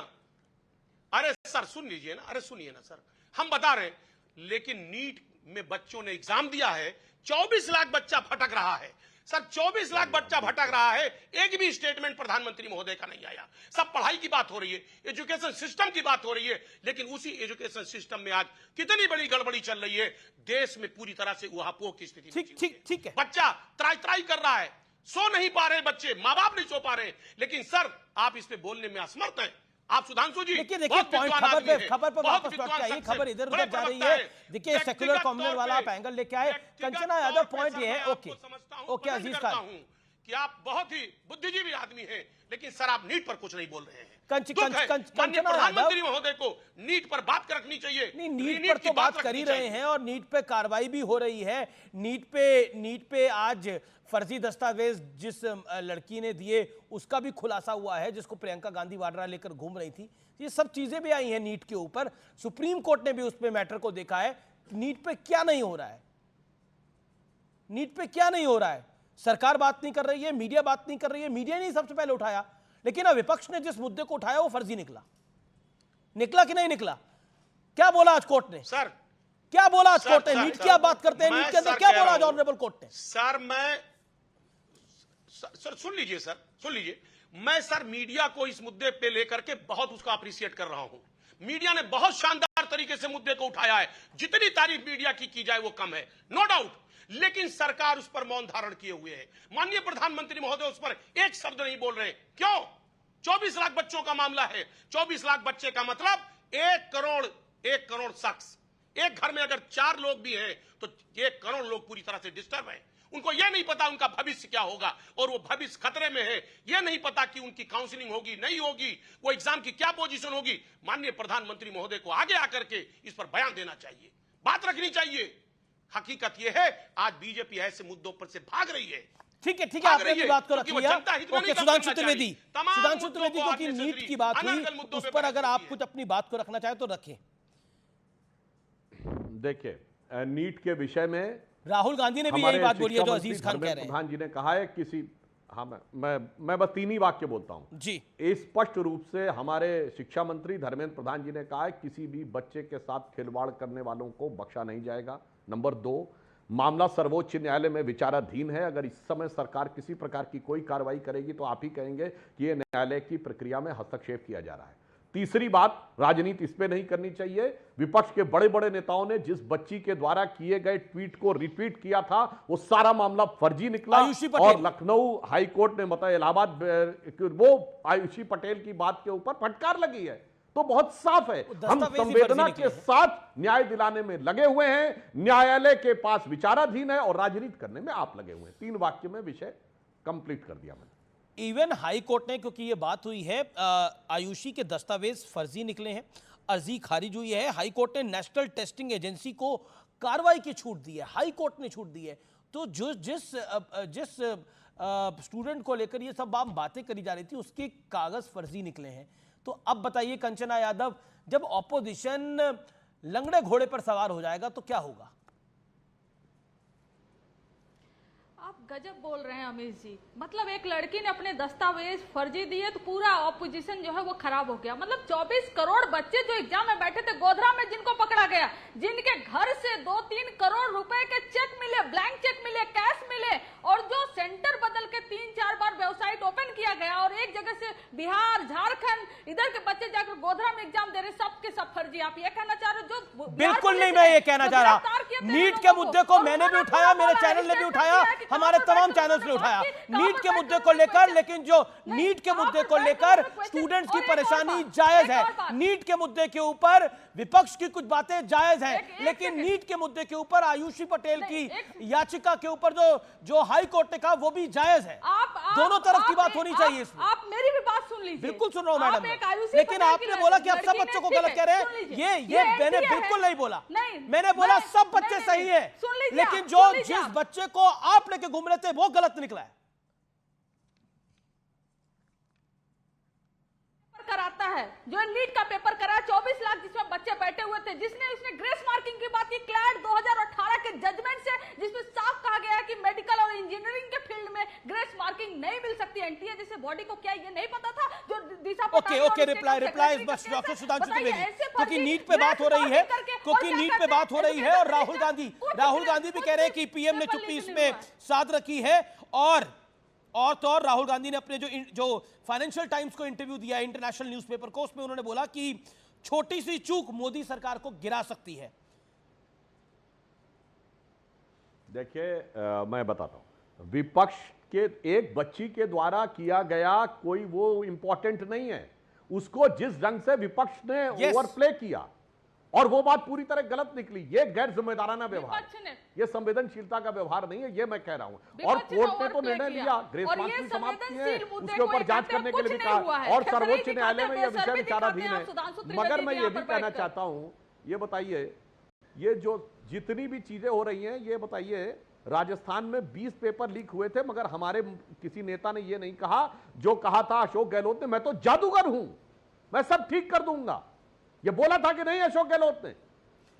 अरे सर सुन लीजिए ना, अरे सुनिए ना सर, हम बता रहे हैं। लेकिन नीट में बच्चों ने एग्जाम दिया है, 24 लाख बच्चा भटक रहा है सर, 24 लाख बच्चा भटक रहा है। एक भी स्टेटमेंट प्रधानमंत्री महोदय का नहीं आया। सब पढ़ाई की बात हो रही है, एजुकेशन सिस्टम की बात हो रही है, लेकिन उसी एजुकेशन सिस्टम में आज कितनी बड़ी गड़बड़ी चल रही है। देश में पूरी तरह से उहापोह की स्थिति। ठीक है। बच्चा त्राई कर रहा है, सो नहीं पा रहे बच्चे, माँ बाप नहीं सो पा रहे, लेकिन सर आप इस पे बोलने में असमर्थ हैं। आप सुधांशु जी देखिए खबर पर वापस लौट के आइए, खबर इधर उधर जा रही है। देखिए सेक्युलर कम्युनल वाला आप एंगल लेके आए। कंचना यादव पॉइंट ये है, ओके अजीज खान, कि आप बहुत ही बुद्धिजीवी आदमी हैं, लेकिन सर आप नीट पर कुछ नहीं बोल रहे हैं। प्रधानमंत्री महोदय को नीट पर बात रखनी चाहिए। नहीं, नीट पर तो बात कर ही रहे हैं और नीट पे कार्रवाई भी हो रही है। नीट पे आज फर्जी दस्तावेज जिस लड़की ने दिए उसका भी खुलासा हुआ है, जिसको प्रियंका गांधी वाड्रा लेकर घूम रही थी। ये सब चीजें भी आई हैं नीट के ऊपर। सुप्रीम कोर्ट ने भी उस पे मैटर को देखा है। नीट पे क्या नहीं हो रहा है, नीट पे क्या नहीं हो रहा है? सरकार बात नहीं कर रही है, मीडिया बात नहीं कर रही है। मीडिया ने सबसे पहले उठाया, लेकिन अब विपक्ष ने जिस मुद्दे को उठाया वो फर्जी निकला कि नहीं निकला? क्या बोला आज कोर्ट ने? सर क्या बोला आज कोर्ट ने? सर, नीट सर, की आप बात करते हैं, मैं नीट के अंदर सर क्या कह बोला रहा आज हूं। ऑनरेबल कोर्ट ने? सर सर सुन लीजिए, सर सुन लीजिए। मैं सर मीडिया को इस मुद्दे पे लेकर के बहुत उसका अप्रिशिएट कर रहा हूं। मीडिया ने बहुत शानदार तरीके से मुद्दे को उठाया है। जितनी तारीफ मीडिया की जाए वो कम है, नो डाउट। लेकिन सरकार उस पर मौन धारण किए हुए है। माननीय प्रधानमंत्री महोदय उस पर एक शब्द नहीं बोल रहे। क्यों? 24 लाख बच्चों का मामला है। 24 लाख बच्चे का मतलब 1 करोड़ शख्स। एक घर में अगर 4 लोग भी हैं तो 1 करोड़ लोग पूरी तरह से डिस्टर्ब हैं। उनको यह नहीं पता उनका भविष्य क्या होगा, और वो भविष्य खतरे में है। यह नहीं पता कि उनकी काउंसलिंग होगी नहीं होगी, वो एग्जाम की क्या पोजीशन होगी। माननीय प्रधानमंत्री महोदय को आगे आकर के इस पर बयान देना चाहिए, बात रखनी चाहिए। हकीकत यह है आज बीजेपी ऐसे मुद्दों पर से भाग रही है। ठीक है, ठीक है, आपने अपनी बात को रख लिया। ओके, सुधांशु त्रिवेदी, क्योंकि नीट की बात हुई, उस पर अगर आप कुछ अपनी बात को रखना चाहे तो रखें। देखिए, नीट के विषय में राहुल गांधी ने भी यही बात बोली है जो अजीज खान कह रहे हैं। प्रधान जी ने कहा है मैं बस 3 ही वाक्य बोलता हूं जी। स्पष्ट रूप से हमारे शिक्षा मंत्री धर्मेंद्र प्रधान जी ने कहा है किसी भी बच्चे के साथ खिलवाड़ करने वालों को बख्शा नहीं जाएगा। नंबर 2, मामला सर्वोच्च न्यायालय में विचाराधीन है। अगर इस समय सरकार किसी प्रकार की कोई कार्रवाई करेगी तो आप ही कहेंगे कि यह न्यायालय की प्रक्रिया में हस्तक्षेप किया जा रहा है। तीसरी बात, राजनीति इस पे नहीं करनी चाहिए। विपक्ष के बड़े बड़े नेताओं ने जिस बच्ची के द्वारा किए गए ट्वीट को रिट्वीट किया था वो सारा मामला फर्जी निकला, और लखनऊ हाईकोर्ट ने मतलब इलाहाबाद वो आयुषी पटेल की बात के ऊपर फटकार लगी है। तो बहुत साफ है, हम संवेदना के साथ न्याय दिलाने में लगे हुए हैं, न्यायालय के पास विचाराधीन है और राजनीति करने में आप लगे हुए हैं। 3 वाक्य में विषय कंप्लीट कर दिया मैंने। इवन हाई कोर्ट ने, क्योंकि ये बात हुई है आयुषी के दस्तावेज फर्जी निकले हैं, अर्जी खारिज हुई है, हाई कोर्ट ने नेशनल टेस्टिंग एजेंसी को कार्रवाई की छूट दी है, हाई कोर्ट ने छूट दी है। तो जो जिस स्टूडेंट को लेकर ये सब बातें करी जा रही थी उसके कागज फर्जी निकले हैं। तो अब बताइए कंचना यादव, जब ऑपोजिशन लंगड़े घोड़े पर सवार हो जाएगा तो क्या होगा? आप गजब बोल रहे हैं अमित जी। मतलब एक लड़की ने अपने दस्तावेज फर्जी दिए तो पूरा ऑपोजिशन जो है वो खराब हो गया। मतलब 24 करोड़ बच्चे जो एग्जाम में बैठे थे गोधरा में, जिनको पकड़ा गया, जिनके घर से 2-3 करोड़ रुपए के चेक मिले, ब्लैंक चेक मिले, कैश मिले, और जो सेंटर बदल के 3-4 बार वेबसाइट ओपन किया गया, और एक जगह से बिहार, झारखंड, इधर के बच्चे जाकर गोधरा में एग्जाम दे रहे, सबके सब फर्जी। आप ये कहना चाह रहे हो? जो बिल्कुल नहीं, मैं ये कहना चाह रहा। नीट के मुद्दे को मैंने भी उठाया, मेरे चैनल ने भी उठाया, हमारे तमाम चैनल्स ने उठाया नीट के मुद्दे को लेकर। लेकिन जो नीट के मुद्दे को लेकर स्टूडेंट्स की परेशानी जायज है, नीट के मुद्दे के ऊपर विपक्ष की कुछ बातें जायज है, लेकिन नीट के मुद्दे के ऊपर आयुषी पटेल की याचिका के ऊपर जो हाई कोर्ट ने कहा वो भी जायज है। दोनों तरफ की बात होनी चाहिए इसमें। आप मेरी भी बात सुन लीजिए। बिल्कुल सुन रहा हूं मैडम, लेकिन आपने बोला कि आप सब बच्चों को गलत कह रहे हैं। ये मैंने बिल्कुल नहीं बोला। मैंने बोला सब बच्चे सही है, लेकिन जो जिस बच्चे को आप लेके घूम रहे थे वो गलत निकला है। कराता है जो नीट का पेपर कराया, 24 लाख जिसमें बच्चे बैठे हुए थे, उसने ग्रेस मार्किंग की बात की क्लैट 2018 के जजमेंट से, जिसमें साफ कहा गया है कि मेडिकल और इंजीनियरिंग के फील्ड में ग्रेस मार्किंग नहीं मिल सकती। एनटीए जैसे बॉडी को क्या ये नहीं पता था? जो दिशा ओके रिप्लाई बस डॉक्टर सुधांशु त्रिवेदी, क्योंकि नीट पे बात हो रही है, और राहुल गांधी भी कह रहे हैं कि पीएम ने चुप्पी इसमें साध रखी है। और तो और राहुल गांधी ने अपने जो फाइनेंशियल टाइम्स को इंटरव्यू दिया है, इंटरनेशनल न्यूज़पेपर को, उसमें उन्होंने बोला कि छोटी सी चूक मोदी सरकार को गिरा सकती है। देखिए, मैं बताता हूं, विपक्ष के एक बच्ची के द्वारा किया गया कोई वो इंपॉर्टेंट नहीं है। उसको जिस ढंग से विपक्ष ने ओवरप्ले किया और वो बात पूरी तरह गलत निकली, ये गैर जिम्मेदाराना व्यवहार, ये संवेदनशीलता का व्यवहार नहीं है, ये मैं कह रहा हूं। और कोर्ट ने तो निर्णय लिया, ग्रेस मार्क्स भी समाप्त किए हैं, उसके ऊपर जांच करने के लिए भी कहा, और सर्वोच्च न्यायालय में यह विषय विचाराधीन है। मगर मैं ये भी कहना चाहता हूं, ये बताइए, ये जो जितनी भी चीजें हो रही हैं, ये बताइए, राजस्थान में 20 पेपर लीक हुए थे, मगर हमारे किसी नेता ने ये नहीं कहा, जो कहा था अशोक गहलोत ने, मैं तो जादूगर हूं, मैं सब ठीक कर दूंगा। ये बोला था कि नहीं अशोक गहलोत ने?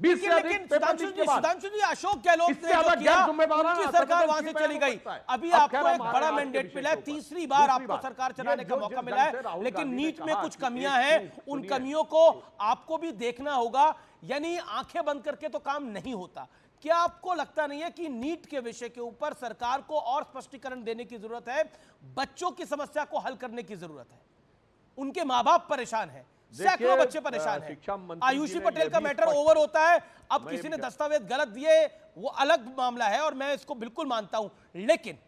20 से अधिक सुधांशु जी, अशोक गहलोत ने जो किया, उनकी सरकार वहां से चली गई। अभी आपको एक बड़ा मैंडेट मिला है, तीसरी बार आपको सरकार चलाने का मौका मिला है, लेकिन नीट में कुछ कमियां हैं, उन कमियों को आपको भी देखना होगा। यानी आंखें बंद करके तो काम नहीं होता। क्या आपको लगता नहीं है कि नीट के विषय के ऊपर सरकार को और स्पष्टीकरण देने की जरूरत है? बच्चों की समस्या को हल करने की जरूरत है। उनके मां बाप परेशान हैं, सैकड़ों बच्चे परेशान हैं। आयुषी पटेल का मैटर ओवर होता है, अब किसी ने दस्तावेज गलत दिए वो अलग मामला है और मैं इसको बिल्कुल मानता हूं, लेकिन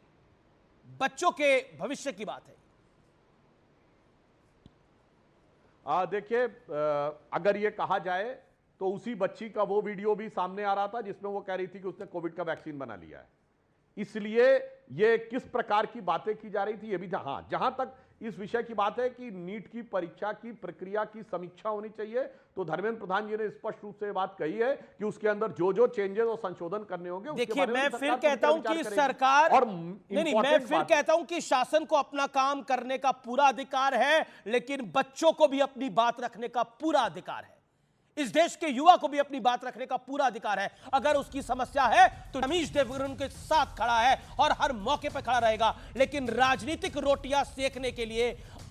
बच्चों के भविष्य की बात है। देखिए, अगर ये कहा जाए तो उसी बच्ची का वो वीडियो भी सामने आ रहा था जिसमें वो कह रही थी कि उसने कोविड का वैक्सीन बना लिया है। इसलिए ये किस प्रकार की बातें की जा रही थी ये भी, हाँ, जहां तक इस विषय की बात है कि नीट की परीक्षा की प्रक्रिया की समीक्षा होनी चाहिए, तो धर्मेंद्र प्रधान जी ने स्पष्ट रूप से ये बात कही है कि उसके अंदर जो जो चेंजेस और संशोधन करने होंगे। देखिए, मैं फिर कहता हूं कि सरकार और नहीं, मैं फिर कहता हूं कि शासन को अपना काम करने का पूरा अधिकार है, लेकिन बच्चों को भी अपनी बात रखने का पूरा अधिकार है। इस देश के युवा को भी अपनी बात रखने का पूरा अधिकार है। अगर उसकी समस्या है तो रमेश देवगन उनके साथ खड़ा है और हर मौके पर खड़ा रहेगा, लेकिन राजनीतिक रोटियां सेकने के लिए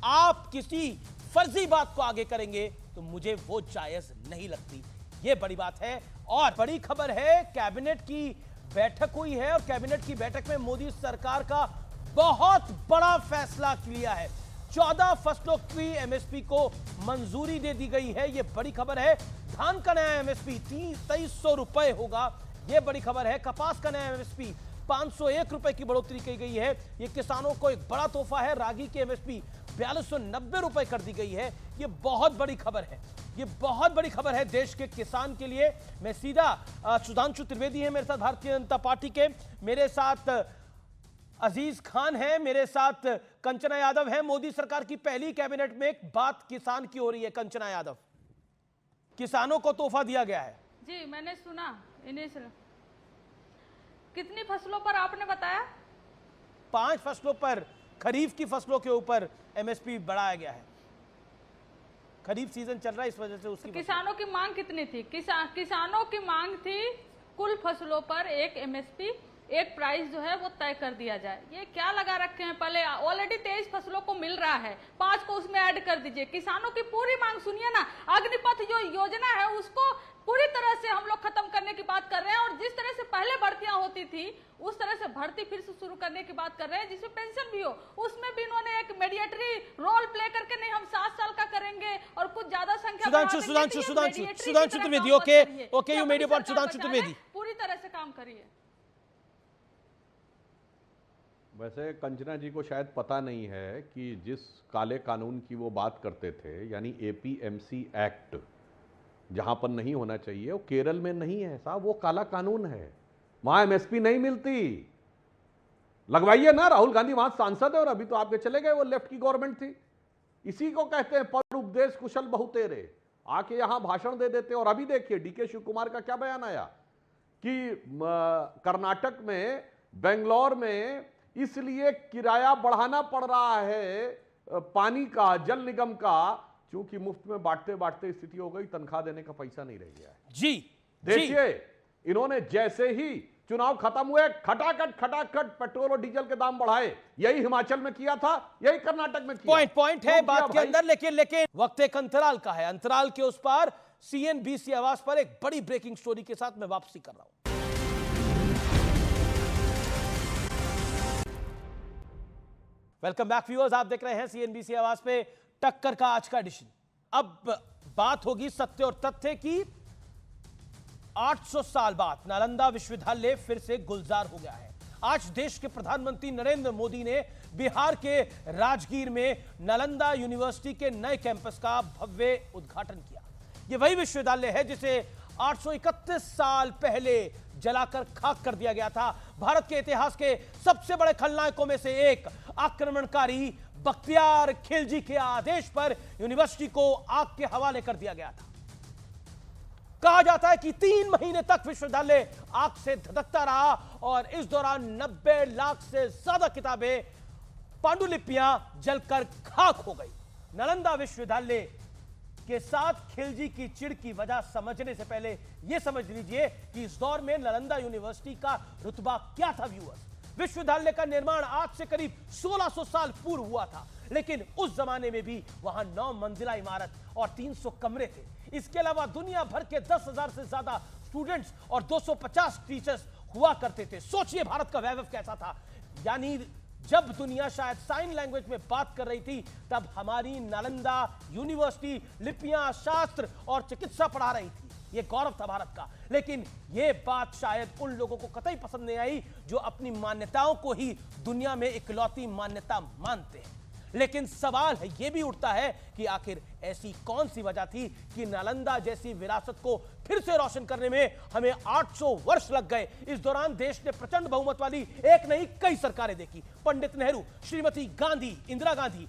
आप किसी फर्जी बात को आगे करेंगे तो मुझे वो जायज नहीं लगती। ये बड़ी बात है। और बड़ी खबर है, कैबिनेट की बैठक हुई है और कैबिनेट की बैठक में मोदी सरकार का बहुत बड़ा फैसला लिया है। 14 फसलों की एमएसपी को मंजूरी दे दी गई है, यह बड़ी खबर है। धान का नया एमएसपी 2300 रुपए होगा, यह बड़ी खबर है। कपास का नया एमएसपी 501 रुपए की बढ़ोतरी की गई है, यह किसानों को एक बड़ा तोहफा है। रागी की एमएसपी 4290 रुपए कर दी गई है, यह बहुत बड़ी खबर है। ये बहुत बड़ी खबर है देश के किसान के लिए। मैं सीधा सुधांशु त्रिवेदी है मेरे साथ भारतीय जनता पार्टी के, मेरे साथ अजीज खान है, मेरे साथ कंचना यादव है। मोदी सरकार की पहली कैबिनेट में एक बात किसान की हो रही है। कंचना यादव, किसानों को तोहफा दिया गया है। जी, मैंने सुना। कितनी फसलों पर आपने बताया? 5 फसलों पर, खरीफ की फसलों के ऊपर एमएसपी बढ़ाया गया है। खरीफ सीजन चल रहा है, इस वजह से उसकी किसानों की मांग कितनी थी? किसानों की मांग थी कुल फसलों पर एक एमएसपी, एक प्राइस जो है वो तय कर दिया जाए। ये क्या लगा रखे हैं? पहले ऑलरेडी 23 फसलों को मिल रहा है, 5 को उसमें ऐड कर दीजिए। किसानों की पूरी मांग सुनिए ना। अग्निपथ जो योजना है उसको पूरी तरह से हम लोग खत्म करने की बात कर रहे हैं, और जिस तरह से पहले भर्तियां होती थी उस तरह से भर्ती फिर से शुरू करने की बात कर रहे हैं, जिसमें पेंशन भी हो। उसमें भी इन्होंने एक मीडिएटरी रोल प्ले करके, नहीं हम 7 साल का करेंगे और कुछ ज्यादा संख्या Sudhanshu Trivedi, okay you made your point. Sudhanshu Trivedi, पूरी तरह से काम करिए। वैसे कंचना जी को शायद पता नहीं है कि जिस काले कानून की वो बात करते थे, यानी एपीएमसी एक्ट, जहां पर नहीं होना चाहिए, वो केरल में नहीं है साहब, वो काला कानून है। वहां एमएसपी नहीं मिलती। लगवाइए ना, राहुल गांधी वहां सांसद है और अभी तो आपके चले गए, वो लेफ्ट की गवर्नमेंट थी। इसी को कहते हैं पर उपदेश कुशल बहुतेरे। आके यहां भाषण दे देते। और अभी देखिए डीके शिव कुमार का क्या बयान आया कि कर्नाटक में, बेंगलोर में इसलिए किराया बढ़ाना पड़ रहा है पानी का, जल निगम का, क्योंकि मुफ्त में बांटते बांटते स्थिति हो गई, तनख्वाह देने का पैसा नहीं रह गया है। जी देखिए, इन्होंने जैसे ही चुनाव खत्म हुए खटाखट पेट्रोल और डीजल के दाम बढ़ाए। यही हिमाचल में किया था, यही कर्नाटक में किया। पॉइंट है बात के अंदर, लेकिन वक्त एक अंतराल का है। अंतराल के उस पार सीएनबीसी आवाज पर एक बड़ी ब्रेकिंग स्टोरी के साथ मैं वापसी कर रहा हूं। वेलकम बैक व्यूअर्स, आप देख रहे हैं सीएनबीसी आवाज पे टक्कर का आज का एडिशन। अब बात होगी सत्य और तथ्य की। 800 साल बाद नालंदा विश्वविद्यालय फिर से गुलजार हो गया है। आज देश के प्रधानमंत्री नरेंद्र मोदी ने बिहार के राजगीर में नालंदा यूनिवर्सिटी के नए कैंपस का भव्य उद्घाटन किया। यह वही विश्वविद्यालय है जिसे 831 साल पहले जलाकर खाक कर दिया गया था। भारत के इतिहास के सबसे बड़े खलनायकों में से एक आक्रमणकारी बख्तियार खिलजी के आदेश पर यूनिवर्सिटी को आग के हवाले कर दिया गया था। कहा जाता है कि 3 महीने तक विश्वविद्यालय आग से धधकता रहा और इस दौरान 90 लाख से ज्यादा किताबें, पांडुलिपियां जलकर खाक हो गई। नालंदा विश्वविद्यालय के साथ खिलजी की चिढ़ की वजह समझने से पहले यह समझ लीजिए कि इस दौर में नालंदा यूनिवर्सिटी का रुतबा क्या था। व्यूअर्स, विश्वविद्यालय का निर्माण आज से करीब 1600 साल पूर्व हुआ था, लेकिन उस जमाने में भी वहां 9 मंजिला इमारत और 300 कमरे थे। इसके अलावा दुनिया भर के 10,000 से ज्यादा स्टूडेंट्स और 250 टीचर्स हुआ करते थे। सोचिए भारत का वैभव कैसा था। यानी जब दुनिया शायद साइन लैंग्वेज में बात कर रही थी, तब हमारी नालंदा यूनिवर्सिटी लिपियां, शास्त्र और चिकित्सा पढ़ा रही थी। ये गौरव था भारत का। लेकिन ये बात शायद उन लोगों को कतई पसंद नहीं आई जो अपनी मान्यताओं को ही दुनिया में इकलौती मान्यता मानते हैं। लेकिन सवाल है ये भी उठता है कि आखिर ऐसी कौन सी वजह थी कि नालंदा जैसी विरासत को फिर से रोशन करने में हमें 800 वर्ष लग गए। इस दौरान देश ने प्रचंड बहुमत वाली एक नहीं कई सरकारें देखी। पंडित नेहरू, श्रीमती गांधी, इंदिरा गांधी,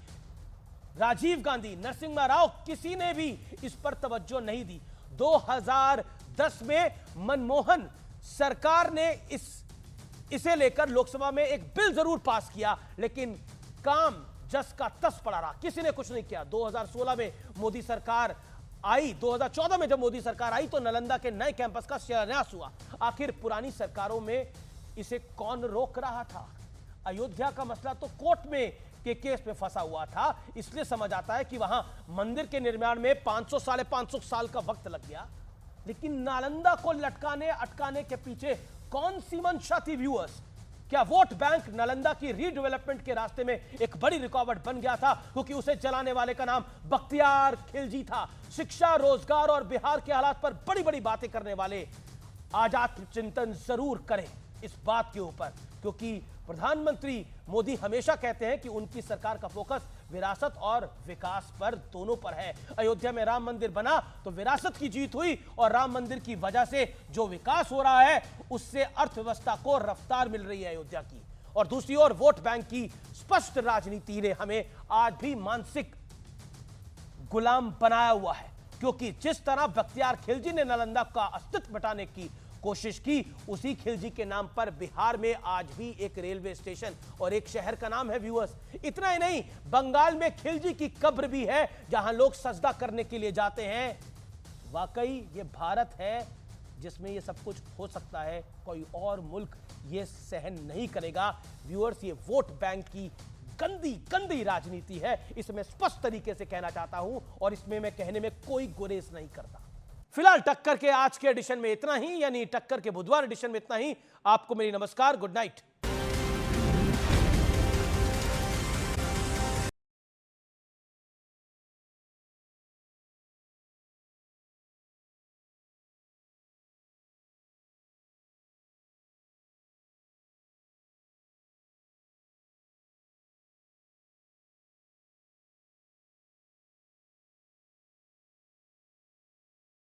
राजीव गांधी, नरसिम्हा राव, किसी ने भी इस पर तवज्जो नहीं दी। 2010 में मनमोहन सरकार ने इसे लेकर लोकसभा में एक बिल जरूर पास किया, लेकिन काम जस का तस पड़ा रहा, किसी ने कुछ नहीं किया। 2016 में मोदी सरकार आई, 2014 में जब मोदी सरकार आई तो नालंदा के नए कैंपस का शिलान्यास हुआ। आखिर पुरानी सरकारों में इसे कौन रोक रहा था? अयोध्या का मसला तो कोर्ट में के केस में फंसा हुआ था, इसलिए समझ आता है कि वहां मंदिर के निर्माण में 500 साढ़े 500 साल का वक्त लग गया। लेकिन नालंदा को लटकाने अटकाने के पीछे कौन सी मंशा थी व्यूअर्स? क्या वोट बैंक नालंदा की रीडेवलपमेंट के रास्ते में एक बड़ी रुकावट बन गया था, क्योंकि उसे चलाने वाले का नाम बख्तियार खिलजी था। शिक्षा, रोजगार और बिहार के हालात पर बड़ी बड़ी बातें करने वाले आजाद चिंतन जरूर करें इस बात के ऊपर, क्योंकि प्रधानमंत्री मोदी हमेशा कहते हैं कि उनकी सरकार का फोकस विरासत और विकास पर दोनों पर है। अयोध्या में राम मंदिर बना तो विरासत की जीत हुई, और राम मंदिर की वजह से जो विकास हो रहा है उससे अर्थव्यवस्था को रफ्तार मिल रही है अयोध्या की। और दूसरी ओर वोट बैंक की स्पष्ट राजनीति ने हमें आज भी मानसिक गुलाम बनाया हुआ है, क्योंकि जिस तरह बख्तियार खिलजी ने नालंदा का अस्तित्व मिटाने की कोशिश की, उसी खिलजी के नाम पर बिहार में आज भी एक रेलवे स्टेशन और एक शहर का नाम है व्यूअर्स। इतना ही नहीं, बंगाल में खिलजी की कब्र भी है जहां लोग सजदा करने के लिए जाते हैं। वाकई ये भारत है जिसमें ये सब कुछ हो सकता है, कोई और मुल्क ये सहन नहीं करेगा। व्यूअर्स, ये वोट बैंक की गंदी गंदी राजनीति है, इसमें स्पष्ट तरीके से कहना चाहता हूं, और इसमें मैं कहने में कोई गुरेज नहीं करता। फिलहाल टक्कर के आज के एडिशन में इतना ही, यानी टक्कर के बुधवार एडिशन में इतना ही। आपको मेरी नमस्कार, गुड नाइट।